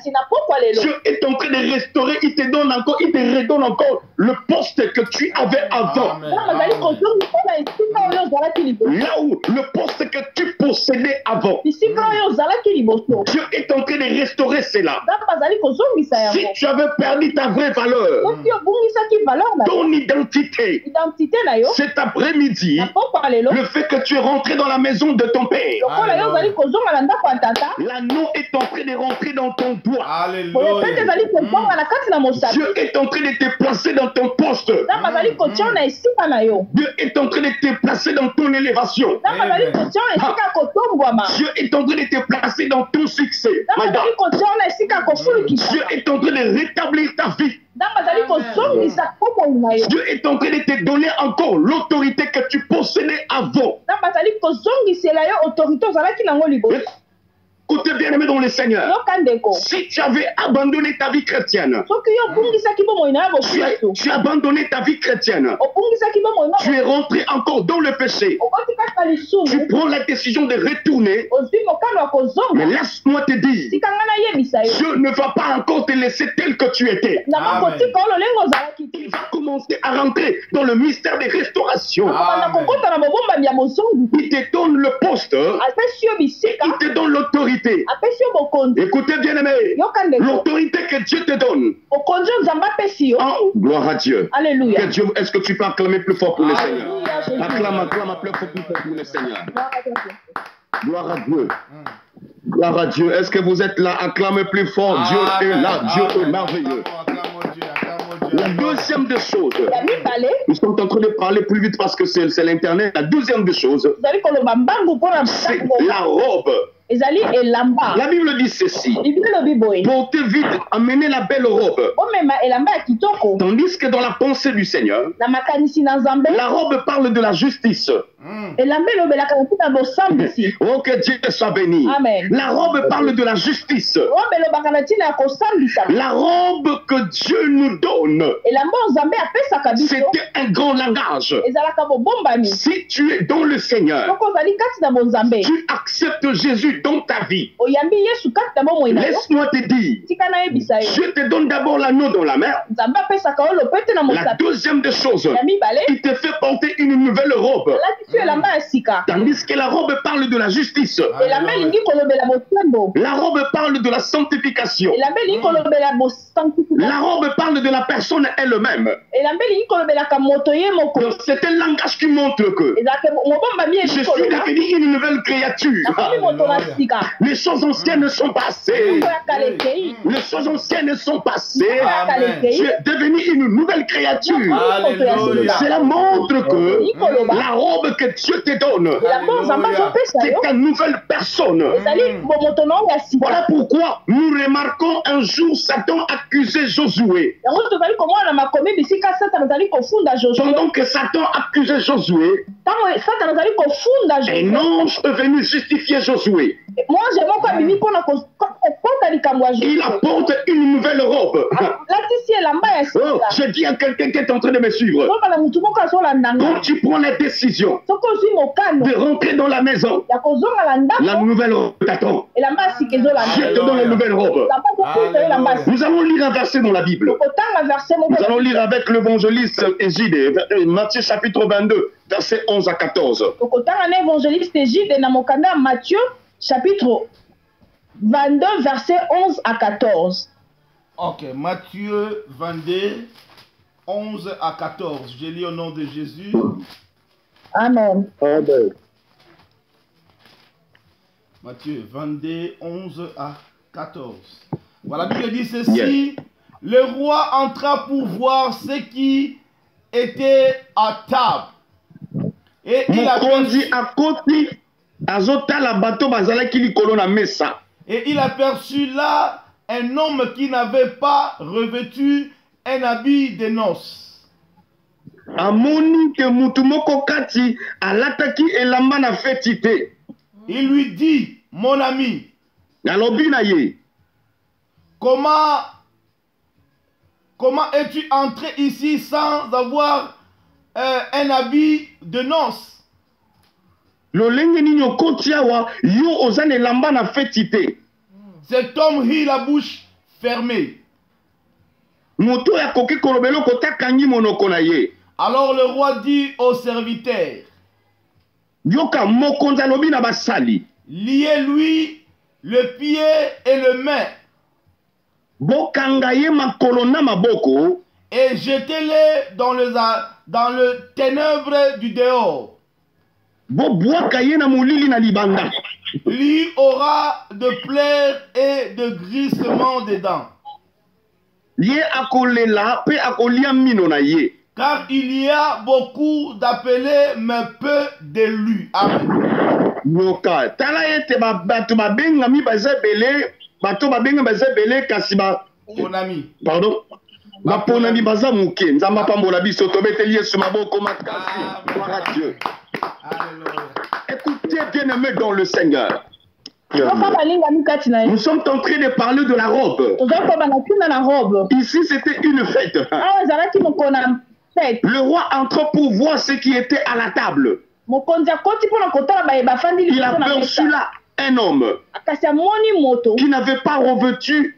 Dieu est en train de restaurer, il te redonne encore le poste que tu avais avant. Là où le poste que tu possédais avant. Dieu est en train de restaurer cela. Si tu avais perdu ta vraie valeur, ton identité, cet après-midi, le fait que tu es rentré dans la maison de ton père, l'anneau est en train de rentrer dans ton doigt. Dieu est en train de te placer dans ton poste. Dieu est en train de te placer dans ton élévation. Dieu est en train de te placer dans ton succès. Dieu est en train de rétablir ta vie. Dieu est en train de te donner encore l'autorité que tu possédais avant. Écoutez, bien aimé dans le Seigneur, si tu avais abandonné ta vie chrétienne, tu as abandonné ta vie chrétienne, tu es rentré encore dans le péché, tu prends la décision de retourner. Mais laisse-moi te dire, Dieu ne va pas encore te laisser tel que tu étais. Amen. Il va commencer à rentrer dans le mystère des restaurations. Amen. Il te donne le poste. Il te donne l'autorité. Écoutez bien aimé, l'autorité que Dieu te donne. Oh, gloire à Dieu. Alléluia. Que Dieu, est-ce que tu peux acclamer plus fort pour le Seigneur? Acclame plus fort pour le Seigneur. Gloire à Dieu. Gloire à Dieu. Est-ce que vous êtes là? Acclamez plus fort. Dieu est là. Dieu est merveilleux. La deuxième des choses, nous sommes en train de parler plus vite parce que c'est l'internet. La deuxième des choses, c'est la robe. La Bible dit ceci: portez vite, amenez la belle robe. Tandis que dans la pensée du Seigneur, la robe parle de la justice. Oh, que Dieu soit béni. Amen. La robe parle de la justice. La robe que Dieu nous donne, c'était un grand langage. Si tu es dans le Seigneur, tu acceptes Jésus dans ta vie. Laisse-moi te dire, Dieu te donne d'abord l'anneau dans la main. La deuxième des choses, il te fait porter une nouvelle robe. Tandis que la robe parle de la justice. La robe parle de la sanctification. La robe parle de la personne elle-même. C'est un langage qui montre que je suis devenu une nouvelle créature. Les choses anciennes sont passées. Les choses anciennes sont passées. Je suis devenu une nouvelle créature. Cela montre que la robe que Dieu te donne, c'est ta nouvelle personne. Voilà pourquoi nous remarquons un jour Satan accuser Josué. Pendant que Satan accusait Josué, un ange est venu justifier Josué. Il apporte une nouvelle robe. Oh, je dis à quelqu'un qui est en train de me suivre, quand tu prends la décision de rentrer dans la maison, la nouvelle robe t'attend. Je te donne la nouvelle robe. Nous allons lire un verset dans la Bible. Nous allons lire avec l'évangéliste Égide, Matthieu chapitre 22, verset 11 à 14. Matthieu chapitre 22, verset 11 à 14. Ok, Matthieu 22, 11 à 14. Je lis au nom de Jésus. Amen. Amen. Matthieu 22, 11 à 14. Voilà, la Bible dit ceci. Le roi entra pour voir ce qui était à table. Et il aperçut là un homme qui n'avait pas revêtu un habit de noces. Il lui dit, mon ami, comment es-tu entré ici sans avoir un habit de noces? Cet homme rit la bouche fermée. Alors le roi dit au serviteur, liez-lui le pied et le main et jetez-les dans le ténèbre du dehors. Lui aura de pleurs et de grincements des dents. Car il y a beaucoup d'appelés, mais peu d'élus. Amen. Mon ami. Pardon? Baponami baza muke, nzamba pambola biso tobeteli Yesu maboko makasi. Gloire à Dieu. Écoutez, bien-aimés dans le Seigneur. Nous sommes en train de parler de la robe. Ici, c'était une fête. Le roi entra pour voir ce qui était à la table. Il a aperçu là un homme qui n'avait pas revêtu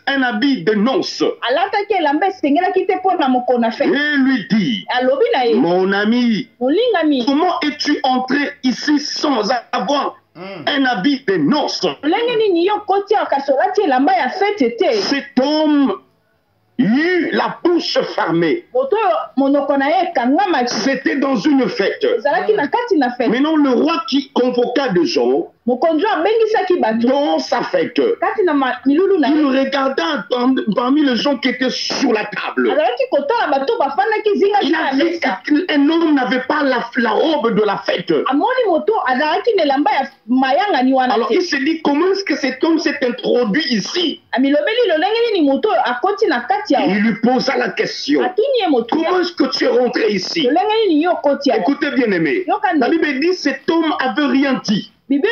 un habit de noces. Et lui dit, mon ami, comment es-tu entré ici sans avoir un habit de noces? Cet homme eut la bouche fermée. C'était dans une fête. Maintenant, le roi qui convoqua des gens dans sa fête, il regarda parmi les gens qui étaient sur la table. Il a vu qu'un homme n'avait pas la robe de la fête. Alors il s'est dit, comment est-ce que cet homme s'est introduit ici? Il lui posa la question, comment est-ce que tu es rentré ici? Écoutez bien aimé, la Bible dit, cet homme avait rien dit. Donc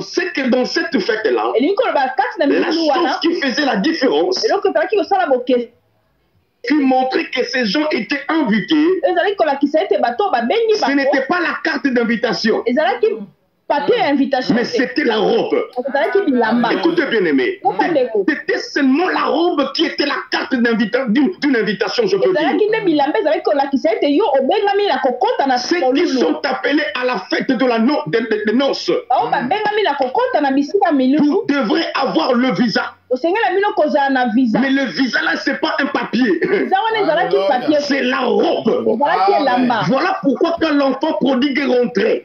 c'est que dans cette fête-là, la chose qui faisait la différence, qui montrait que ces gens étaient invités, ce n'était pas la carte d'invitation, mais c'était la robe. Écoutez bien aimé, c'était seulement la robe qui était la carte d'une invitation, je peux dire. Ceux qui sont appelés à la fête de la noces, vous devrez avoir le visa. Mais le visa là, c'est pas un papier. C'est la robe. Voilà pourquoi quand l'enfant prodigue est rentré,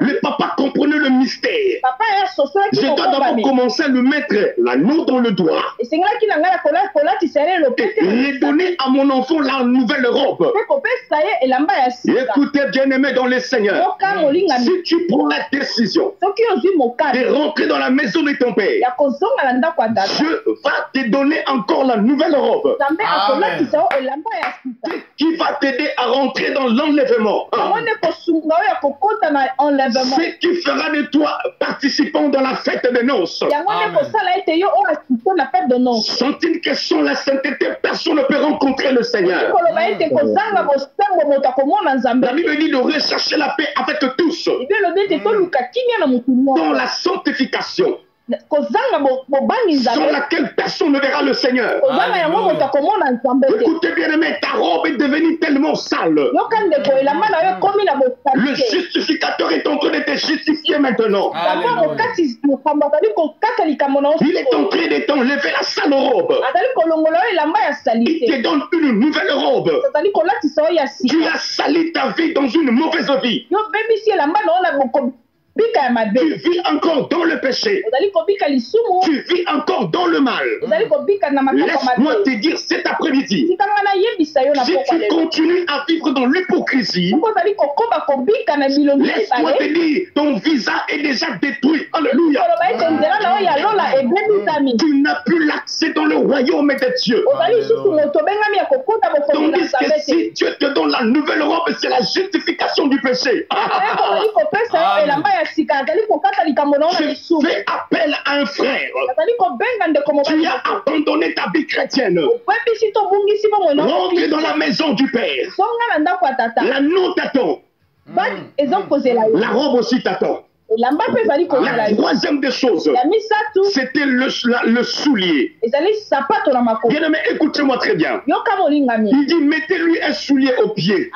le papa comprenait le mystère. Je dois d'abord commencer à lui mettre l'anneau dans le doigt et redonner à mon enfant la nouvelle robe. Écoutez bien aimé dans le Seigneur, si tu prends la décision de rentrer dans la maison de ton père, Dieu va te donner encore la nouvelle robe qui va t'aider à rentrer dans l'enlèvement. Ce qui fera de toi participant dans la fête de noces. Sans une question la sainteté, personne ne peut rencontrer le Seigneur. La Bible dit de rechercher la paix avec tous dans la sanctification, sans laquelle personne ne verra le Seigneur. Écoutez bien aimé, ta robe est devenue tellement sale. Le justificateur est en train de te justifier maintenant. Il est en train de t'enlever la sale robe. Il te donne une nouvelle robe. Tu as sali ta vie dans une mauvaise vie. Tu vis encore dans le péché. Tu vis encore dans le mal. Laisse-moi te dire cet après-midi, si tu continues à vivre dans l'hypocrisie, laisse-moi te dire, ton visa est déjà détruit. Alléluia. Tu n'as plus l'accès dans le royaume de Dieu. Tandis que si Dieu te donne la nouvelle robe, c'est la justification du péché. Tu fais appel à un frère. Tu as abandonné ta vie chrétienne. Rentre dans la maison du Père. L'anneau t'attend. La robe aussi t'attend. La troisième des choses, c'était le soulier. Bien aimé, écoutez-moi très bien. Il dit, mettez-lui un soulier au pied.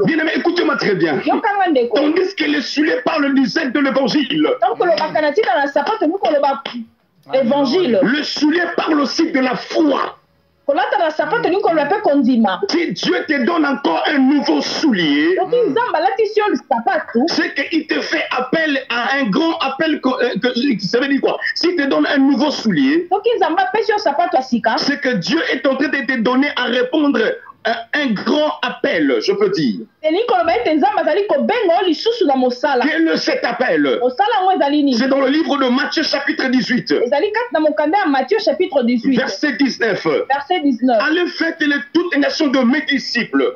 Bien aimé, écoutez-moi très bien. Tandis que le soulier parle du zèle de l'évangile. Le soulier parle aussi de la foi. Si Dieu te donne encore un nouveau soulier, c'est qu'il te fait appel à un grand appel. Ça veut dire quoi? S'il te donne un nouveau soulier, c'est que Dieu est en train de te donner à répondre un grand appel, je peux dire. Quel est cet appel? C'est dans le livre de Matthieu chapitre 18. Verset 19. Allez faites toutes les nations de mes disciples.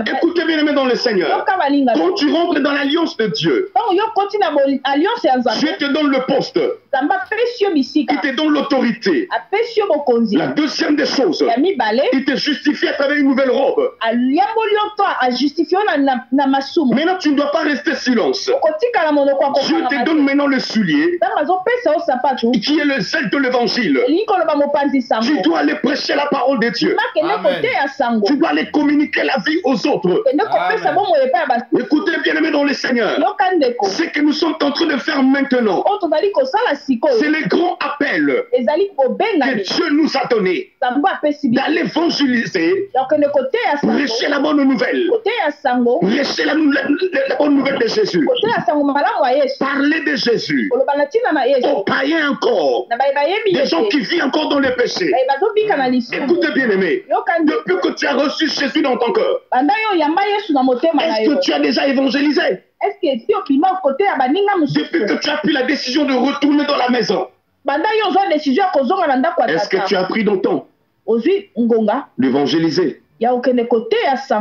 Écoutez bien aimé dans le Seigneur. Quand tu rentres dans l'alliance de Dieu, Dieu te donne le poste. Il te donne l'autorité. La deuxième des chose. Il te justifie à travers une nouvelle robe. Maintenant, tu ne dois pas rester silence. Dieu te donne maintenant le soulier qui est le zèle de l'évangile. Tu dois aller prêcher la parole de Dieu. Amen. Tu dois aller communiquer la vie aux autres. Amen. Écoutez bien aimé dans le Seigneur. Ce que nous sommes en train de faire maintenant, c'est le grand appel que Dieu nous a donné d'aller évangéliser, prêcher la bonne nouvelle, prêcher la bonne nouvelle de Jésus, parler de Jésus aux païens encore, des gens qui vivent encore dans les péchés. Écoutez bien aimé, depuis que tu as reçu Jésus dans ton cœur, est-ce que tu as déjà évangélisé? Depuis que tu as pris la décision de retourner dans la maison, est-ce que tu as pris ton temps d'évangéliser?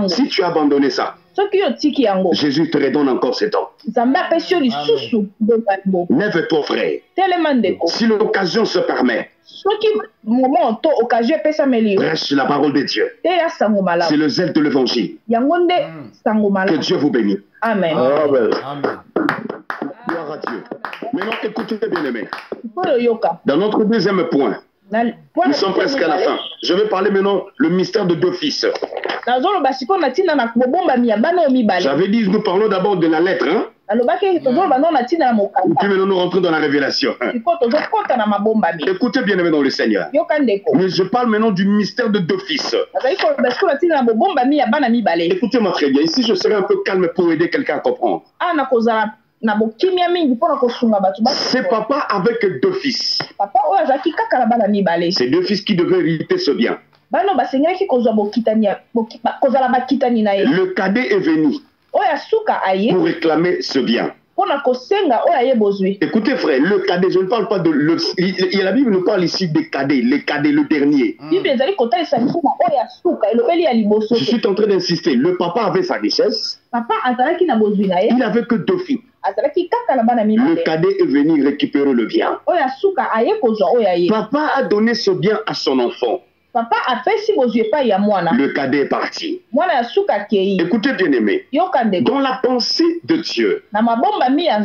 Si tu as abandonné ça, Jésus te redonne encore ce temps. Lève-toi, frère. Si l'occasion se permet, prêche la parole de Dieu. C'est le zèle de l'évangile. Que Dieu vous bénisse. Amen. Amen. Gloire à Dieu. Maintenant, écoutez bien aimé. Dans notre deuxième point, nous sommes presque à la fin. Je vais parler maintenant le mystère de deux fils. J'avais dit, nous parlons d'abord de la lettre. Hein? Puis maintenant, nous rentrons dans la révélation. Écoutez bien aimé dans le Seigneur. Mais je parle maintenant du mystère de deux fils. Écoutez-moi très bien. Ici, je serai un peu calme pour aider quelqu'un à comprendre. C'est papa avec deux fils. C'est deux fils qui devaient hériter ce bien. Le cadet est venu pour réclamer ce bien. Écoutez frère, le cadet, je ne parle pas de... la Bible nous parle ici des cadets, le cadet, le dernier. Je suis en train d'insister, le papa avait sa richesse, il n'avait que deux filles. Le cadet est venu récupérer le bien. Papa a donné ce bien à son enfant. Le cadet est parti. Écoutez bien aimé, dans la pensée de Dieu,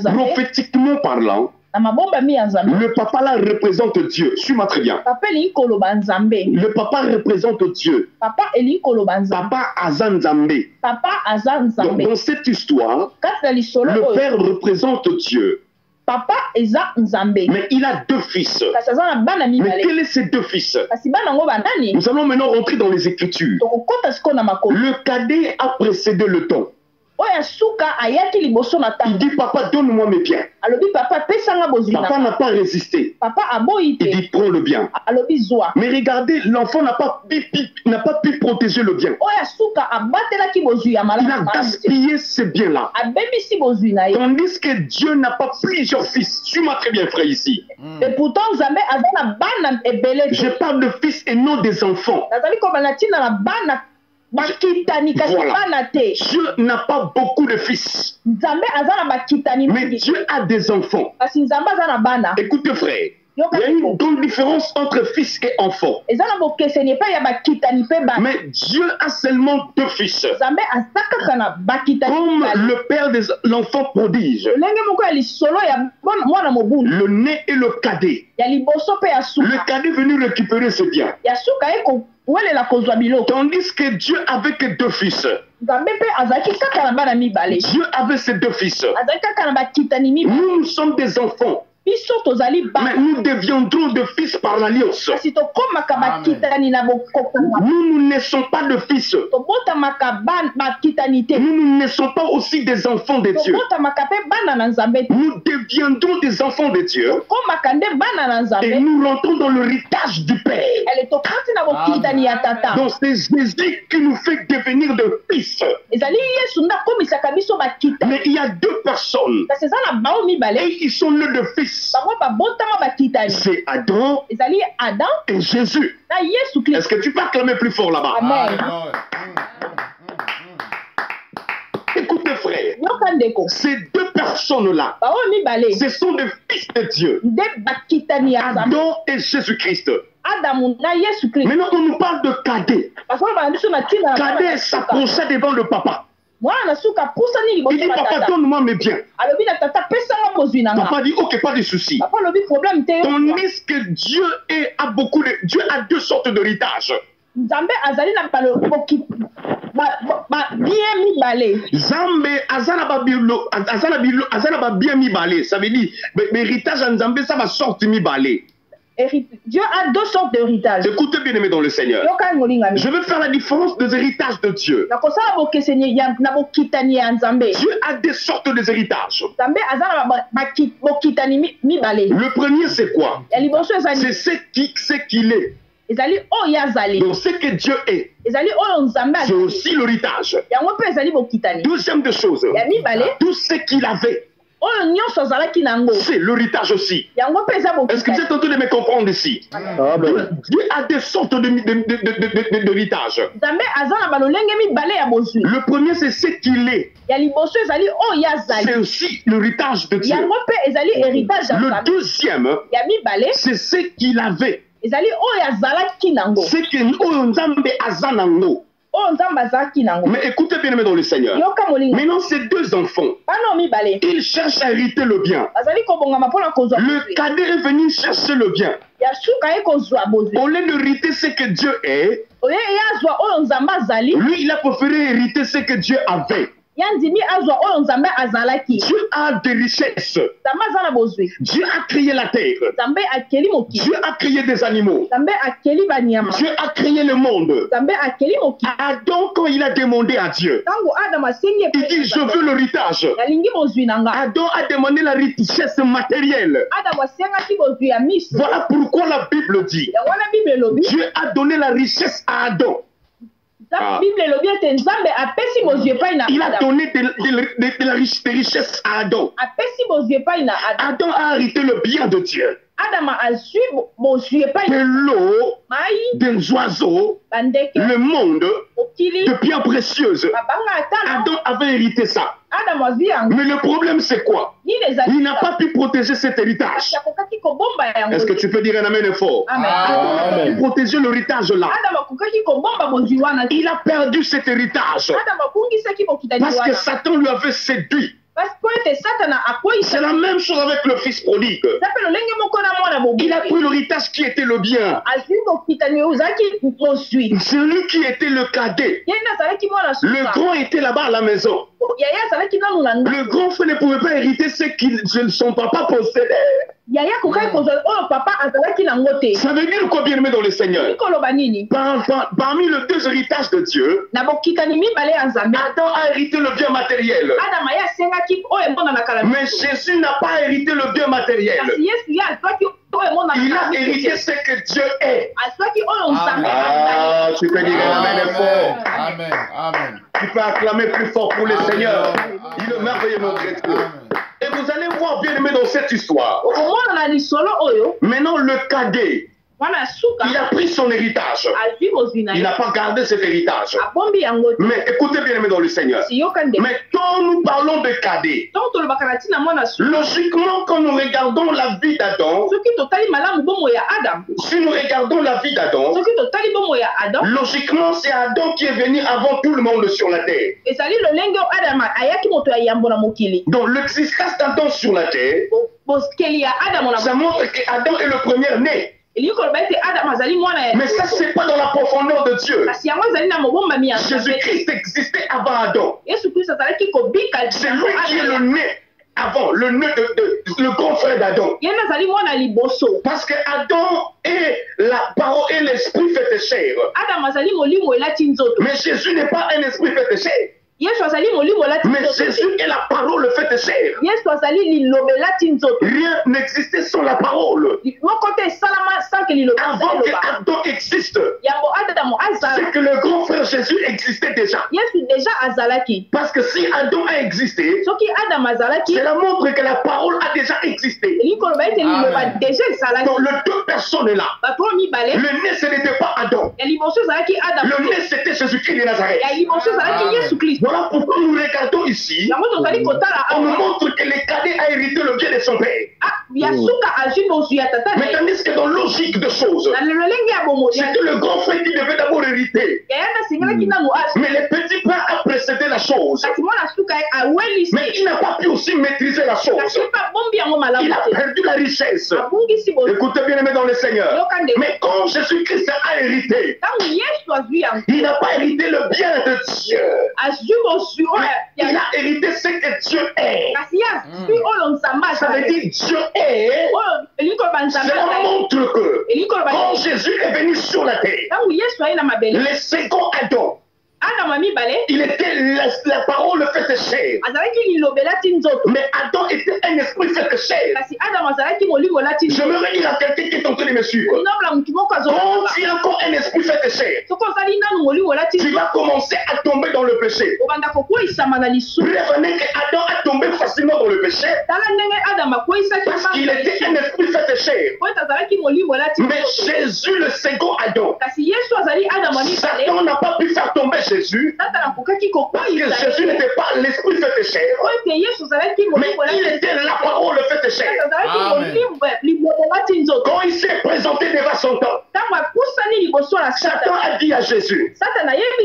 prophétiquement parlant, le papa là représente Dieu. Suis-moi très bien. Le papa représente Dieu. Papa Azanzambe. Donc, dans cette histoire, le père représente Dieu. Mais il a deux fils. Mais quels sont ces deux fils? Nous allons maintenant rentrer dans les Écritures. Le cadet a précédé le temps. Il dit, papa, donne-moi mes biens. Papa n'a pas résisté. Il dit, prends le bien. Mais regardez, l'enfant n'a pas pu protéger le bien. Il a gaspillé ce bien-là. Tandis que Dieu n'a pas plusieurs fils. Suis-moi très bien, frère, ici. Je parle de fils et non des enfants. Voilà. Dieu n'a pas beaucoup de fils. Mais Dieu a des enfants. Écoutez frère, il y a une grande différence entre fils et enfant. Mais Dieu a seulement deux fils. Comme le père de l'enfant prodige. Le né et le cadet. Le cadet est venu récupérer ce bien. Tandis que Dieu avait que deux fils. Dieu avait ses deux fils. Nous sommes des enfants. Mais nous deviendrons de fils par l'alliance. Nous ne naissons pas de fils. Nous ne naissons pas aussi des enfants de Dieu. Nous deviendrons des enfants de Dieu. Et nous rentrons dans l'héritage du Père. Donc c'est Jésus qui nous fait devenir de fils. Mais il y a deux personnes. Et ils sont nés de fils. C'est Adam et Jésus. Est-ce que tu peux acclamer plus fort là-bas? Écoutez frère, ces deux personnes-là, ce sont des fils de Dieu. Adam et Jésus-Christ. Maintenant, on nous parle de cadet. Cadet s'approchait devant le papa. Il dit, papa, donne-moi mes biens. Papa dit, ok, pas de souci. Tandis que Dieu a deux sortes d'héritage. Zambe azana bien mi balé. Ça veut dire l'héritage en Zambé ça va sortir mi balé. Dieu a deux sortes d'héritage. Écoutez bien aimé dans le Seigneur. Je veux faire la différence des héritages de Dieu. Dieu a des sortes d'héritages. Le premier c'est quoi? C'est ce qu'il est. Donc ce que Dieu est, c'est aussi l'héritage. Deuxième des choses, tout ce qu'il avait, c'est l'héritage aussi. Est-ce que vous êtes en train de me comprendre ici? Dieu a des sortes d'héritage. Le premier c'est ce qu'il est. C'est aussi l'héritage de Dieu. Le deuxième, c'est ce qu'il avait. C'est que Nzambe azanango. Mais écoutez bien dans le Seigneur. Maintenant ces deux enfants, ils cherchent à hériter le bien. Le cadet est venu chercher le bien. Au lieu d'hériter ce que Dieu est, lui il a préféré hériter ce que Dieu avait. Dieu a des richesses. Dieu a créé la terre. Dieu a créé des animaux. Dieu a créé le monde. Adam, quand il a demandé à Dieu, il dit je veux l'héritage. Adam a demandé la richesse matérielle. Voilà pourquoi la Bible dit Dieu a donné la richesse à Adam. Il a donné des richesses à Adam. Adam a hérité le bien de Dieu. De l'eau, des oiseaux, le monde, de biens précieuses. Adam avait hérité ça. Mais le problème c'est quoi? Il n'a pas pu protéger cet héritage. Est-ce que tu peux dire un amen fort? Adam n'a pas pu protéger l'héritage là. Il a perdu cet héritage. Parce que Satan lui avait séduit. C'est la même chose avec le fils prodigue. Il a pris l'héritage qui était le bien. Celui qui était le cadet. Le grand était là-bas à la maison. Le grand frère ne pouvait pas hériter ce que son papa possédait. Ça veut dire quoi bien aimé dans le Seigneur? Parmi les deux héritages de Dieu, Adam a hérité le bien matériel. Mais Jésus n'a pas hérité le bien matériel. Il a hérité ce que Dieu est. Ah, tu peux dire amen fort. Amen. Amen. Tu peux acclamer plus fort pour le Seigneur. Il est merveilleux, mon Dieu. Et vous allez voir bien aimé dans cette histoire. Maintenant, le cadet, il a pris son héritage. Il n'a pas gardé cet héritage. Mais écoutez bien aimé dans le Seigneur. Mais quand nous parlons de cadet, logiquement quand nous regardons la vie d'Adam, si nous regardons la vie d'Adam, logiquement c'est Adam qui est venu avant tout le monde sur la terre. Donc l'existence d'Adam sur la terre, ça montre qu'Adam est le premier né. Mais ça, c'est pas dans la profondeur de Dieu. Jésus-Christ existait avant Adam. C'est lui qui est le né avant, le grand frère d'Adam. Parce que Adam est la parole et l'esprit fait chair. Mais Jésus n'est pas un esprit fait chair. Mais Jésus est la parole faite chair. Rien n'existait sans la parole. Avant que Adam existe, c'est que le grand frère Jésus existait déjà. Parce que si Adam a existé, cela montre que la parole a déjà existé. Donc les deux personnes là, le nez ce n'était pas Adam. Le nez c'était Jésus-Christ de Nazareth. Voilà pourquoi nous regardons ici, on nous montre que le cadet a hérité le bien de son père. Mais tandis que dans logique de choses, c'était le grand frère qui devait d'abord hériter. Mais le petit frère a précédé la chose. Mais il n'a pas pu aussi maîtriser la chose. Il a perdu la richesse. Écoutez bien aimé dans le Seigneur. Mais quand Jésus-Christ a hérité, il n'a pas hérité le bien de Dieu. Il a hérité ce que Dieu est. Ça veut dire Dieu est. Cela montre que quand Jésus est venu sur la terre, le second Adam, il était la parole faite chair. Mais Adam était un esprit fait chair. J'aimerais dire à quelqu'un qui est en train de me suivre. Quand tu as encore un esprit fait chair, tu vas commencer à tomber dans le péché. Prévenez que Adam a tombé facilement dans le péché parce qu'il était un esprit fait chair. Mais Jésus, le second Adam, Satan n'a pas pu faire tomber Jésus parce que Jésus n'était pas l'esprit fait chair, mais il était la parole faite chair. Quand il s'est présenté devant son temps, Satan a dit à Jésus,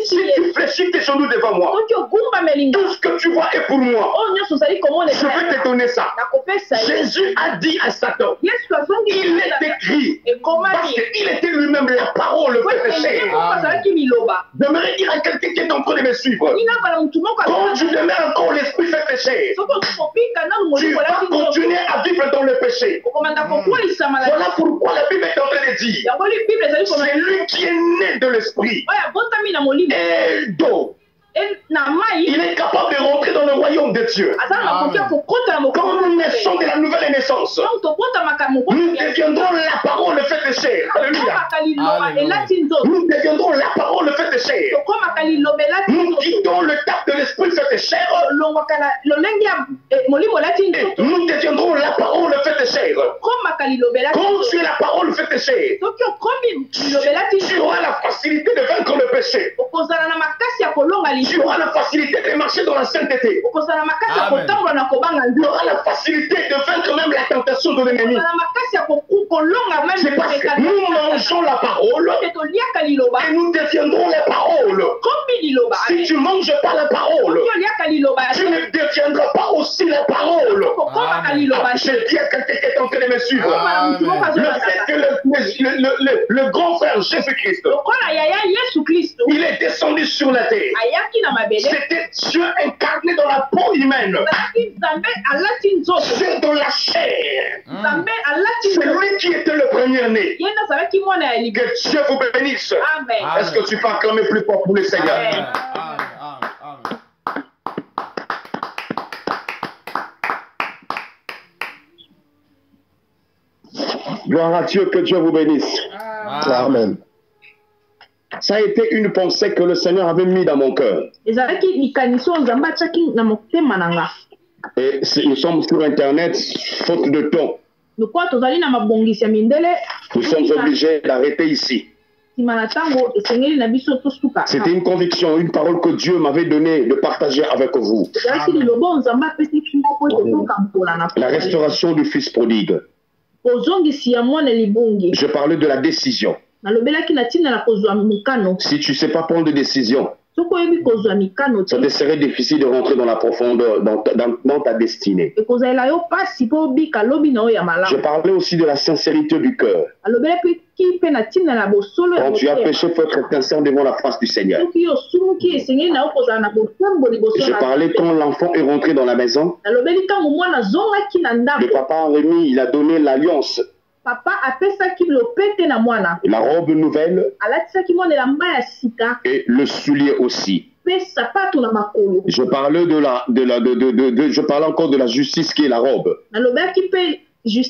si tu fléchis tes genoux devant moi, tout ce que tu vois est pour moi, je vais te donner ça. Jésus a dit à Satan, il est écrit, parce qu'il était lui-même la parole faite chair. J'aimerais dire à quelqu'un qui est en train de me suivre, quand tu demeures encore l'esprit fait chair, tu vas continuer à vivre dans le péché. Voilà pourquoi la Bible est en train de dire, c'est lui qui est né de l'esprit et d'eau. Il est capable de rentrer dans le royaume de Dieu. Quand nous naissons de la nouvelle naissance, nous deviendrons la parole faite chair. Alléluia. Nous deviendrons la parole faite chair. Nous quittons le tap de l'esprit fait chair. Nous deviendrons la parole faite chair. Quand tu es la parole faite chair, tu auras la facilité de vaincre le péché. Tu auras la facilité de marcher dans la sainteté. Tu auras la facilité de vaincre même la tentation de l'ennemi. C'est parce que nous mangeons la parole et nous deviendrons la parole. Si tu ne manges pas la parole, tu ne deviendras pas aussi la parole. Je dis à quelqu'un qui est en train de me suivre, le fait que le grand frère Jésus-Christ, il est descendu sur la terre. C'était Dieu incarné dans la peau humaine. Dieu dans la chair. C'est lui qui était le premier-né. Que Dieu vous bénisse. Est-ce que tu peux acclamer plus fort pour le Seigneur? Gloire à Dieu, que Dieu vous bénisse. Amen. Ça a été une pensée que le Seigneur avait mis dans mon cœur. Et nous sommes sur Internet, faute de temps. Nous sommes obligés d'arrêter ici. C'était une conviction, une parole que Dieu m'avait donnée de partager avec vous. La restauration du fils prodigue. Je parlais de la décision. Si tu ne sais pas prendre de décision, ça te serait difficile de rentrer dans la profondeur, dans ta destinée. Je parlais aussi de la sincérité du cœur. Quand tu as péché, il faut être sincère devant la face du Seigneur. Je parlais quand l'enfant est rentré dans la maison. Le papa a remis, il a donné l'alliance. La robe nouvelle et le soulier aussi. Je parlais je parlais encore de la justice qui est la robe. Je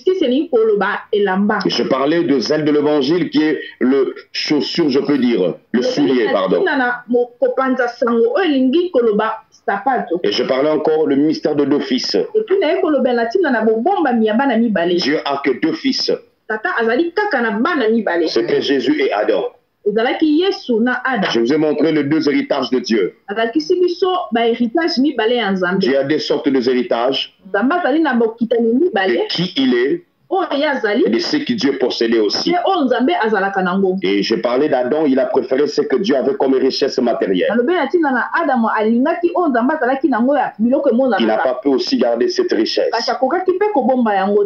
parlais de zèle de l'évangile qui est le chaussure, je peux dire, le soulier, pardon. Et je parlais encore le mystère de deux fils. Dieu a que deux fils. C'est que Jésus et Adam. Je vous ai montré les deux héritages de Dieu. Dieu a des sortes d'héritages. Et qui il est et de ce que Dieu possédait aussi. Et je parlais d'Adam, il a préféré ce que Dieu avait comme richesse matérielle. Il n'a pas pu aussi garder cette richesse.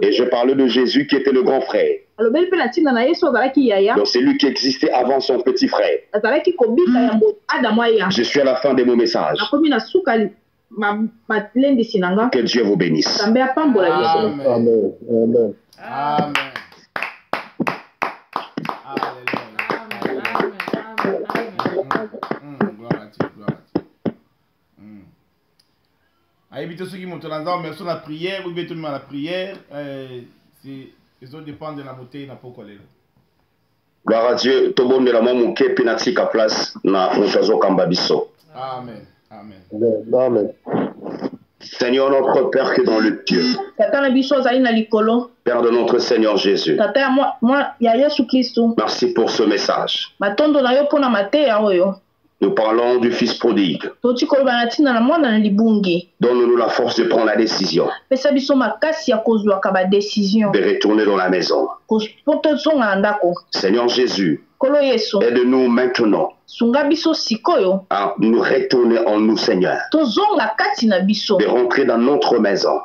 Et je parlais de Jésus qui était le grand frère. Donc c'est lui qui existait avant son petit frère. Je suis à la fin de mon message. Que Dieu vous bénisse. Amen. Amen. Amen. Évitez ceux qui montent la merci à la prière, ou bien tout le monde à la prière, ils ont dépend de la montée, n'a pas collé. Gloire à Dieu, tout le monde de la main qui est pénatique à place, na mutazo kambabiso. Amen. Amen. Amen. Seigneur notre Père qui est dans le Dieu. Père de notre Seigneur Jésus. Merci pour ce message. Nous parlons du Fils prodigue. Donne-nous la force de prendre la décision. De retourner dans la maison. Seigneur Jésus, aide-nous maintenant à nous retourner en nous, Seigneur. De rentrer dans notre maison.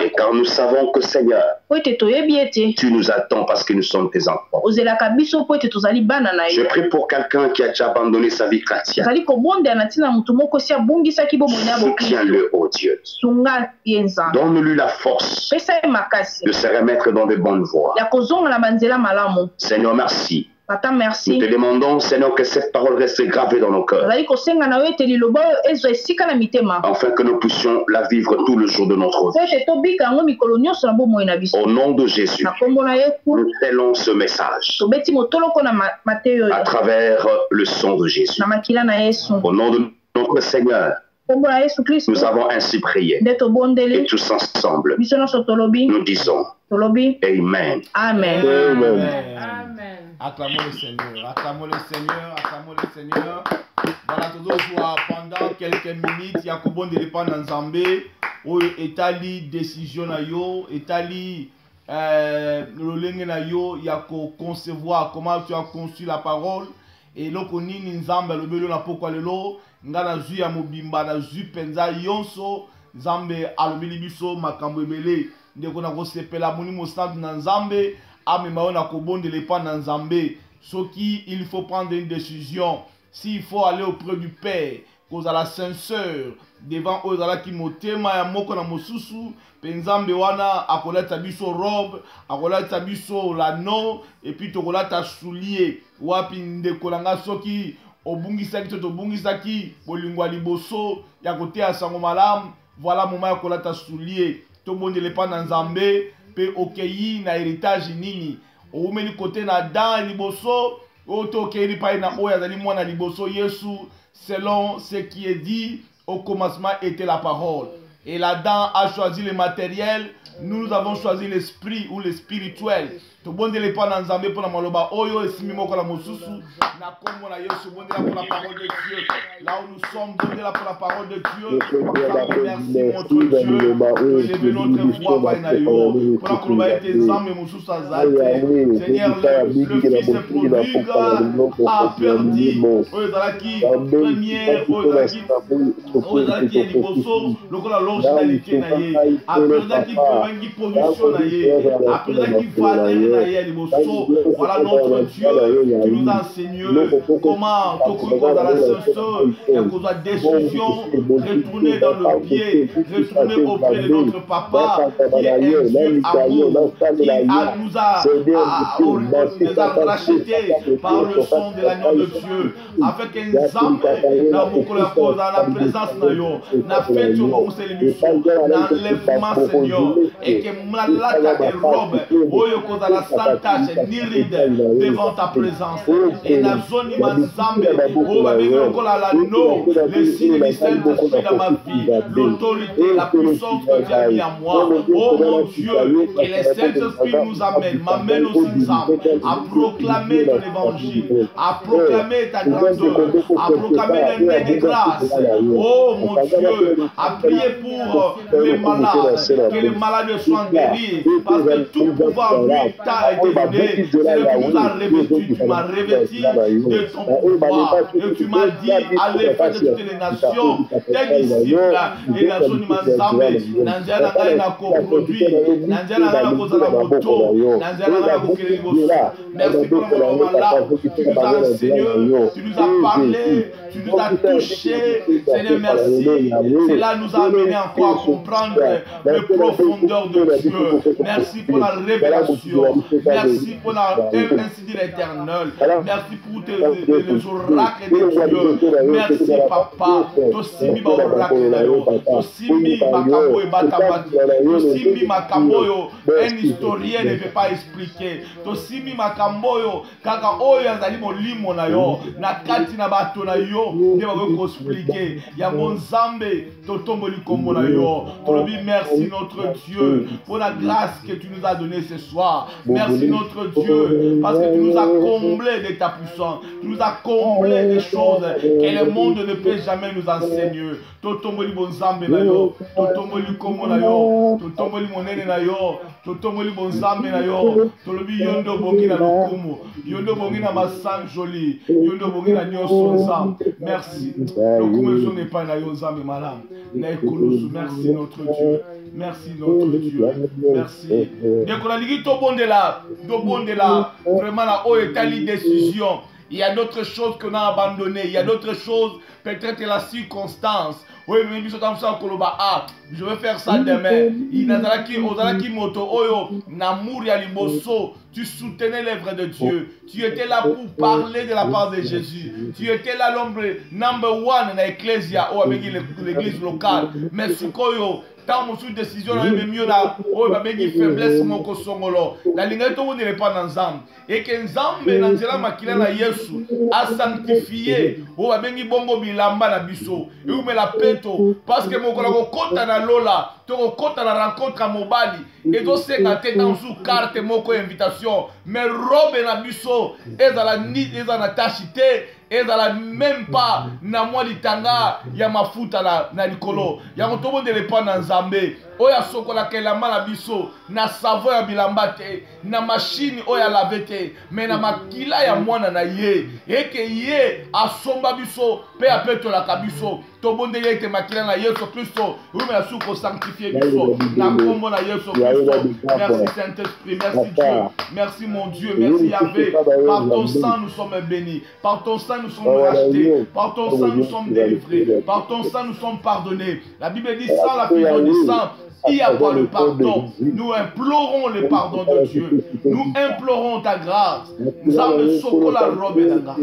Et car nous savons que, Seigneur, tu nous attends parce que nous sommes tes enfants. Je prie pour quelqu'un qui a déjà abandonné sa vie chrétienne. Soutiens-le, oh Dieu. Donne-lui la force de se remettre dans de bonnes voies. Seigneur, merci. Nous te demandons, Seigneur, que cette parole reste gravée dans nos cœurs, afin que nous puissions la vivre tout le jour de notre vie. Au nom de Jésus, nous scellons ce message à travers le sang de Jésus. Au nom de notre Seigneur, nous avons ainsi prié. Et tous ensemble, nous disons Amen. Amen. Amen. Acclamons le Seigneur, acclamons le Seigneur, acclamons le Seigneur. Voilà, toujours pendant quelques minutes, il y a un bon dépend dans Zambé, où étali décision na yo, étali le lengue na yo, il y a qu'à concevoir comment tu as conçu la parole. Et là, on y Nzambe le belo na pourquoi le lo, ngana zu ya mobimba na zu penza yonso, Nzambe alobeli biso makambo ebele, ndeko na ko sepela moni mostand na Nzambe. On a de l'épan dans Zambé. Ce qui il faut prendre une décision. S'il faut aller auprès du Père, cause à la sincère, devant eux qui motema ya moko na mosusu, penzambe wana akola tabiso robe, akola tabiso lano, et puis tokola ta soulier, wapi ndekolanga soki obungisaki to obungisaki bolingwa liboso ya kote ya sango malam, voilà moment ya kola ta soulier, to bonde l'épan dans Zambé. Pe okeyi na héritage nini oumeli côté na dan liboso oto okeyi pa na oya zali mwana liboso Yesu selon ce qui est dit au commencement était la parole et l'Adam a choisi le matériel, nous avons choisi l'esprit ou le spirituel. To bonde le pas dans Zambé pour la maloba oyo esimi moko la mosusu na kombo na Yesu bonde la pour la parole de Dieu. Là où nous sommes, bonde la pour la parole de Dieu. Merci notre Dieu. Levez notre voix par na yo. Pour la koloba ete Nzambe mosusu azate. Seigneur, le fils de prodigue a perdu oyo zalaki première oyo zalaki liboso lokola l'originalité na ye. Après qui convaincu position na ye. Après qui valeur. Voilà notre Dieu qui nous enseigne comment dans la sincère et qu'on doit décision retourner dans le pied, retourner auprès de notre papa qui est un Dieu amour, qui nous a rachetés par le sang de l'agneau de Dieu, afin qu'un zame dans la présence de Dieu, n'a fait sur mon l'émission, l'enlèvement Seigneur, et que malade et robe, la sans tache ni ride devant ta présence. Et na zone manzambe, oh babengi lokola la no, les signes du Saint-Esprit dans ma vie, l'autorité, la puissance que tu as mis à moi. Oh mon Dieu, que le Saint-Esprit nous m'amène aussi ensemble à proclamer ton évangile, à proclamer ta grandeur, à proclamer les mains de grâce. Oh mon Dieu, à prier pour les malades, que les malades soient guéris, parce que tout pouvoir lui t'a été donné. C'est le qui nous a revêtu, tu m'as revêtu de ton pouvoir, et tu m'as dit, allez faire de toutes les nations, tes disciples, les nations du Mazambe, Nandiana n'a coproduit, Nandiana n'a causé la moto, Nandiana n'a coqué. Merci pour le moment là, tu nous as enseigné, tu nous as parlé, tu nous as touché, Seigneur, merci. Cela nous a amené encore à comprendre les profondeurs de Dieu. Merci pour la révélation. Merci pour ainsi dit l'Éternel. Merci pour les oracles de Dieu. Merci, Papa. Tosimi ba oracle na yo. Tosimi makambo e batabati. Tosimi makambo yo. Un historien ne peut pas expliquer. Tosimi makambo yo. Kaka oyo azali molimo na yo. Na kati na bato na yo. Ne ba ko expliquer. Ya Nzambe totomboli kombo na yo. Tolobi merci notre Dieu pour la grâce que tu nous as donnée ce soir. Merci notre Dieu parce que tu nous as comblé de ta puissance. Tu nous as comblé des choses que le monde ne peut jamais nous enseigner. Totomboli bonzambe na yo. Totomboli kombo na yo. Totomboli monene na yo. Totomboli bonzambe na yo. Tolobi yondo bongi na lokumu. Yondo bongi na masan joli. Yondo bongi na nyonso nzambe. Merci. Lokumu zo n'est pas na yo nzambe malam. Na ekolosu. Merci notre Dieu. Merci notre Dieu. Merci. Dès qu'on a dit là, vraiment là, où est la décision? Il y a d'autres choses qu'on a abandonnées. Il y a d'autres choses, peut-être la circonstance. Oui, mais je vais faire ça demain. Il n'a pas qui moto oyo namour ya liboso. Tu soutenais l'œuvre de Dieu. Tu étais là pour parler de la part de Jésus. Tu étais là l'homme number one dans l'ecclésia ou avec l'église locale. Mais ce koyo tant mon sous décision là même mieux là oh ba bengi faiblesse moko songolo la linga to on n'est pas dans Nzambe et que Nzambe na nzela makila na Yesu a sanctifié oh ba bengi bongo bilamba na biso et ou me la peto parce que moko la kota na lola to kota na rencontre à mobali et do senga tête en sous carte moko invitation mais robe na biso ezala ni ezala tachité ezala même pas na mwa litanga ya mafuta na likolo ya motobo de lepa na Nzambe oya sokola kelamba na biso na savon ya bilamba te na machine oya lave te mais na makila ya mwana na ye eke ye asomba biso pe apetolaka biso tobonde ye ete makila na Yesu Kristo ume ya suko sanctifier biso na kombo na Yesu Kristo. Merci Saint-Esprit, merci Dieu, merci mon Dieu, merci Yahvé. Par ton sang nous sommes bénis, par ton sang nous sommes rachetés, par ton sang nous sommes délivrés, par ton sang nous sommes pardonnés. La Bible dit sans la fusion du sang il n'y a pas le pardon. Nous implorons le pardon de Dieu. Nous implorons ta grâce. Nous avons sokola robe nanga.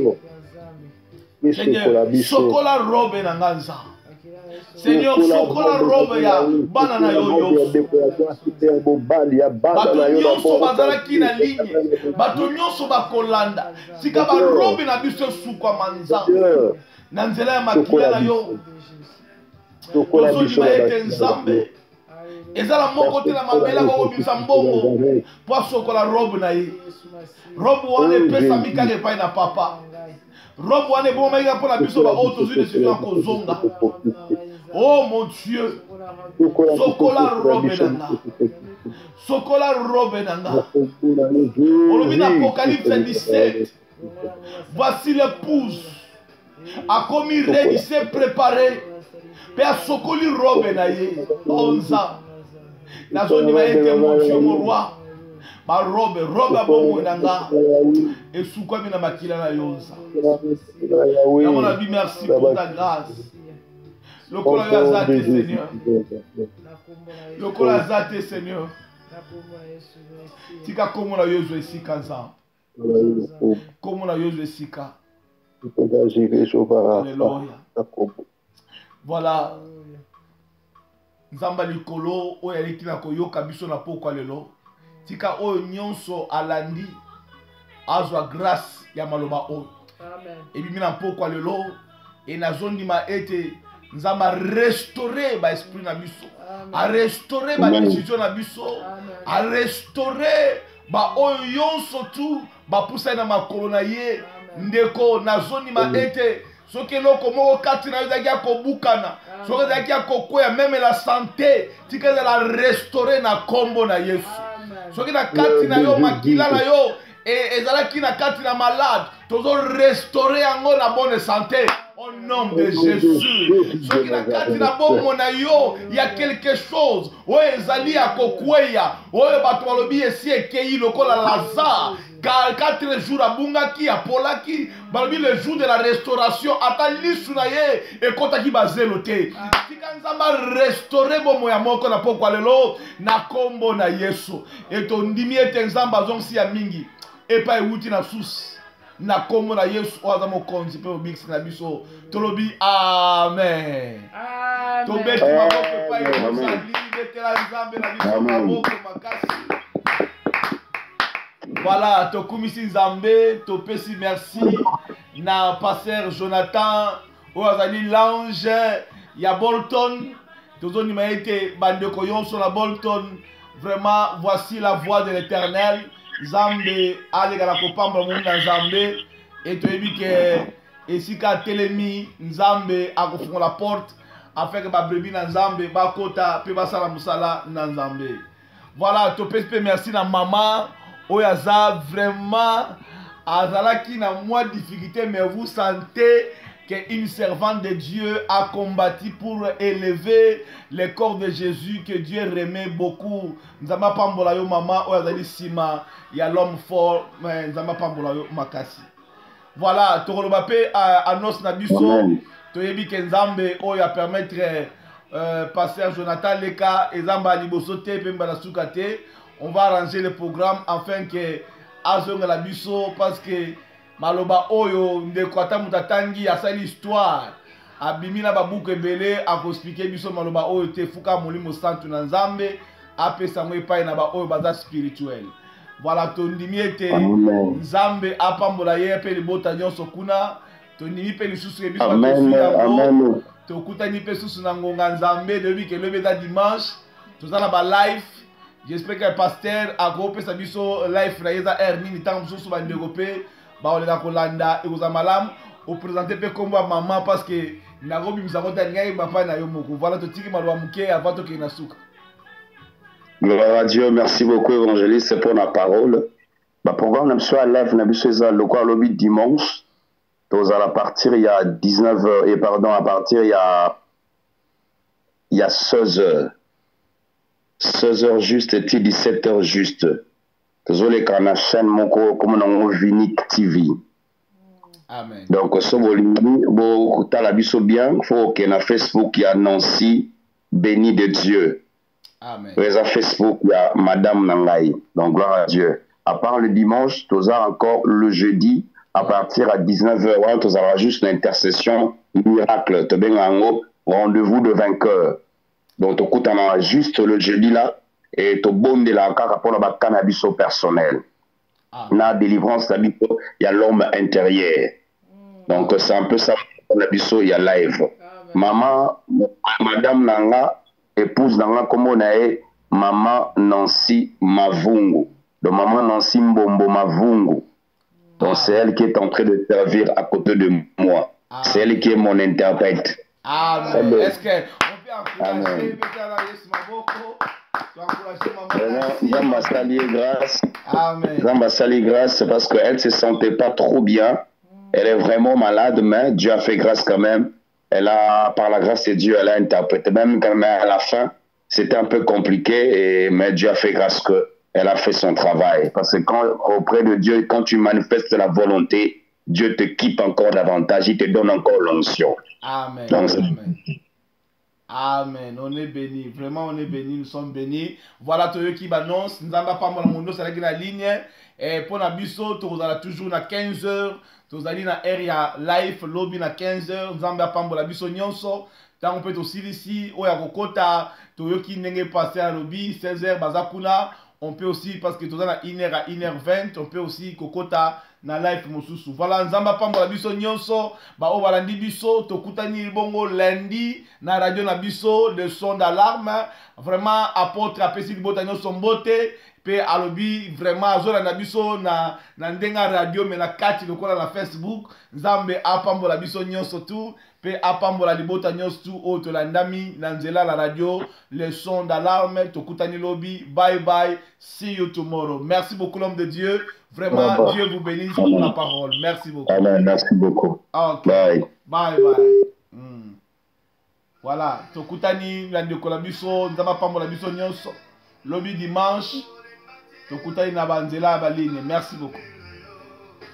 Seigneur, sokola robe nanga nza. Seigneur, sokola robe ya banana yoyo. Bato nyonso bazalaki na ligne. Bato nyonso bakolanda. Sika ba robe na biso sukwa manza. Na nzela ya makila na yo. Tozoni ba ete Nzambe. Ezala moko te na mabela ko bisa mbongo po sokola robe na ye robe wana pesa mikale pa na papa robe wana bo maika po na biso ba auto zui décision ko zonga. Oh mon Dieu, sokola robe nanga, sokola robe nanga. On lit Apocalypse 17. Voici l'épouse a commis ready, s'est préparé. Père sokoli robe na ye onza. La zone va être mon Dieu, mon roi. Ma robe à bon nanga. Et sous quoi mina makila na yonza. Et on a dit merci pour ta grâce. Le kola yazate Seigneur. Le kola yazate Seigneur. Tika komo na yozo esika nza. Komo na yozo esika. Alléluia. Voilà. Nzamba likolo oya leki na koyoka biso na poko lelo tika oyo nyonso alandi azwa grâce ya maloba oyo ebimi na mpokwa lelo e nazondima ete nzambe arestore baesprit na biso arestore badécision na biso arestore baoyo nyonso tu bapusani na makolo na ye ndeko nazondima ete soki eloko moko kati na yo ezalaki ya kobukana soki ezalaki ya kokwea meme la sante tika ezala restore na kombo na yesu soki na kati na yo makila na yo ezalaki na kati na malade tozo restore yango na bonne santé au nom de Jésus. Soki na kati na bombo na yo ya quelque chose oyo ezali ya kokweya oyo bato balobi esi ekei lokola Lazare 4 jours abungaki apolaki balobi le jour de la restauration ata lisu na ye ekotaki bazelo te tika nzambe restaurer bomo ya moko na pokwa lelo na kombo na Yesu etondimi ete nzambe azongisi ya mingi epa ewuti na susi na kombo na Yesu oyo aza mokonzi mpe obikisi na biso tolobi amen tobeti maboko epai ezali betela nzambe na biso maboko makasi. Voilà, tokumisi nzambe topesi merci na pasteur Jonathan oyo azali l'ange ya Bolton tozondima ete bandeko yonso na Bolton vraiment voici la voix de l'Éternel nzambe aleka na kopambola mondi na nzambe e toyebi ke esika atelemi nzambe akofungola porte afin ke babrebi na nzambe bakota mpe basala mosala na nzambe. Voilà, topesi mpe merci na mama oyo aza vraiment azalaki na mwa difficulté mais vous sentez qu'une servante de Dieu a combattu pour élever le corps de Jésus que Dieu remet beaucoup. Nzamba pambola yo mama oyo azali sima ya l'homme fort mais nzamba pambola yo makasi. Voilà, tokoloba pe annonce na biso toyebi ke nzambe oyo a permettre pasteur Jonathan Leka ezamba liboso te pe mbala suka te. On va arranger le programme afin que azonga la biso parce que maloba oyo ndeko ata mutatangi asali histoire abimi na babuku ebele akoexplike biso maloba oyo te fuka molimo santu na nzambe apesa ngo epai na ba oyo baza spirituel. Voilà, tondimi ete nzambe apambola ye mpe libota nyonso kuna tondimi mpe lisusu ebiso yango tokutani mpe susu na ngonga nzambe debi ke lobi eza dimanche tozala ba live. J'espère que le pasteur a groupé sa biso live na yeza nini tant mususu bandeko pe ba olela kolanda ekoza malamu o présenter pe kombo ya maman parce que na robi mizango ta ngai papa na yo moko. Voilà totiki malwa muke avant to kina suka. Gloire à Dieu, merci beaucoup évangéliste pour la parole. Ba programme na biso live na biso eza lokwa lobi dimanche. Tozala partir il y a 19h et pardon à partir il y a 16h. 16h juste et 17h juste. Désolé quand la chaîne moko comme on Vinic TV. Amen. Donc so bolingi bo tala biso bien faut que na Facebook y a Nancy béni de Dieu. Amen. Sur Facebook il y a Madame Nangai. Donc gloire à Dieu. À part le dimanche, toza encore le jeudi à partir à 19h toza juste l'intercession miracle te bengango rendez-vous de vainqueur. Donc, tu écoutes juste le jeudi là et tu bonnes de la carte pour la cannabis personnel. La délivrance, il y a l'homme intérieur. Donc, c'est un peu ça. Il y a live. Maman, Madame Nanga, épouse Nanga, comme on a Maman Nancy Mavungu. Donc, Maman Nancy Mbombo Mavungu. Donc, c'est elle qui est en train de servir à côté de moi. C'est elle qui est mon interprète. Amen. Est-ce que Amen. Grâce parce qu'elle ne se sentait pas trop bien. Elle est vraiment malade, mais Dieu a fait grâce quand même. Elle a, par la grâce de Dieu, elle a interprété. Même quand même à la fin, c'était un peu compliqué, mais Dieu a fait grâce qu'elle a fait son travail. Parce que quand, auprès de Dieu, quand tu manifestes la volonté, Dieu te quitte encore davantage, il te donne encore l'onction. Amen. Donc, amen. Amen. On est béni. Vraiment, on est béni. Nous sommes bénis. Voilà, tout qui annonce. Nous avons pas mal de monde sur la ligne. Et pour la biso, nous allons toujours à 15h. Nous allons à area live lobby à 15h. Nous avons pas mal de biso nyonso. Tant on peut aussi ici. Oya kokota. Tout qui n'est pas passé à lobby 16h. Bazakuna. on peut aussi, parce que tout ça, 1h à 1h20, on peut aussi kokota na live mosusu. Voilà, nzamba pambola biso nyonso, ba o balandi biso, tokutani bongo lundi, na radio na biso, le son d'alarme. Vraiment, apôtre apesi libota nyonso mbote, pe alobi, vraiment, azola na biso, na ndenga radio, mais na kati lokola na Facebook, nzambe apambola biso nyonso tout, pe apambola libota nyonso tout, o tolandami, na nzela la radio, le son d'alarme, tokutani lobi, bye bye, see you tomorrow. Merci beaucoup l'homme de Dieu. Vraiment, Dieu vous bénisse pour la parole. Merci beaucoup. Amen, merci beaucoup. Okay. Bye. Bye. Voilà. Tokutani, Landekola biso, Nzamba pambola biso nyonso. Lobby dimanche. Tokutani na banzela ba ligne. Merci beaucoup.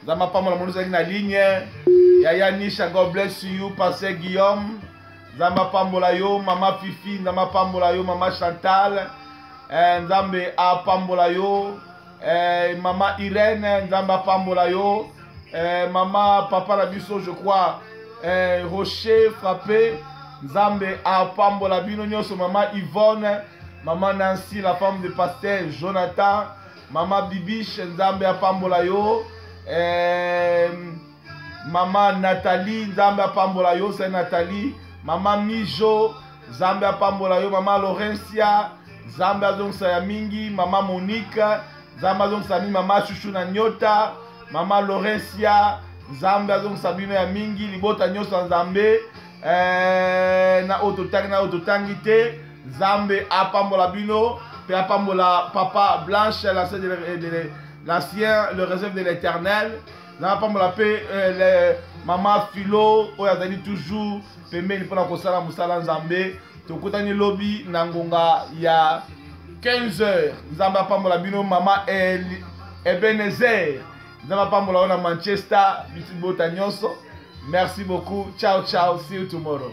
Nzamba pambola monusa na ligne. Yaya Nisha, God bless you, Pasteur Guillaume. Nzamba pambola yo, Mama Fifi, Nzamba pambola yo, Mama Chantal. Nzambe a pambola yo. Maman Irène, Nzamba pambola yo. Maman Papa la biso, je crois. Rocher frappé. Nzambe a pambola bino nyonso. Maman Yvonne. Maman Nancy, la femme de Pasteur Jonathan. Maman Bibiche, Nzambe a pambola yo. Maman Nathalie, Nzambe a pambola yo, c'est Nathalie. Maman Mijo, Nzambe a pambola yo. Maman Laurencia, Nzambe a zongsa ya mingi. Maman Monique, Nzambe a zongsa mingi. Maman Chouchou na Nyota, Maman Laurencia, Nzambe a zongsa bino ya mingi. Libota nyonso Nzambe na ototangi te. Nzambe a pambola bino. Pe a pambola Papa Blanche, l'ancien, le réserve de l'Éternel. Na pambola pe Maman Philo, oyo azali toujours pembeni mpona kosala mosala Nzambe. Tokutani lobi na ngonga ya 15h. Nzambe apambola bino. Maman Ebenezer, Nzambe apambola na Manchester. Bitibota nyonso. Merci beaucoup. Ciao, ciao. See you tomorrow.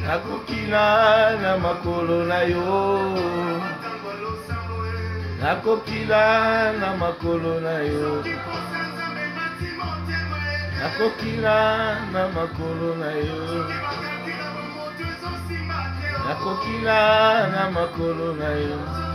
Nakokila na makolo na yo. Nakokila na makolo na yo. Nakokila na makolo na yo. Nakokila na makolo na yo.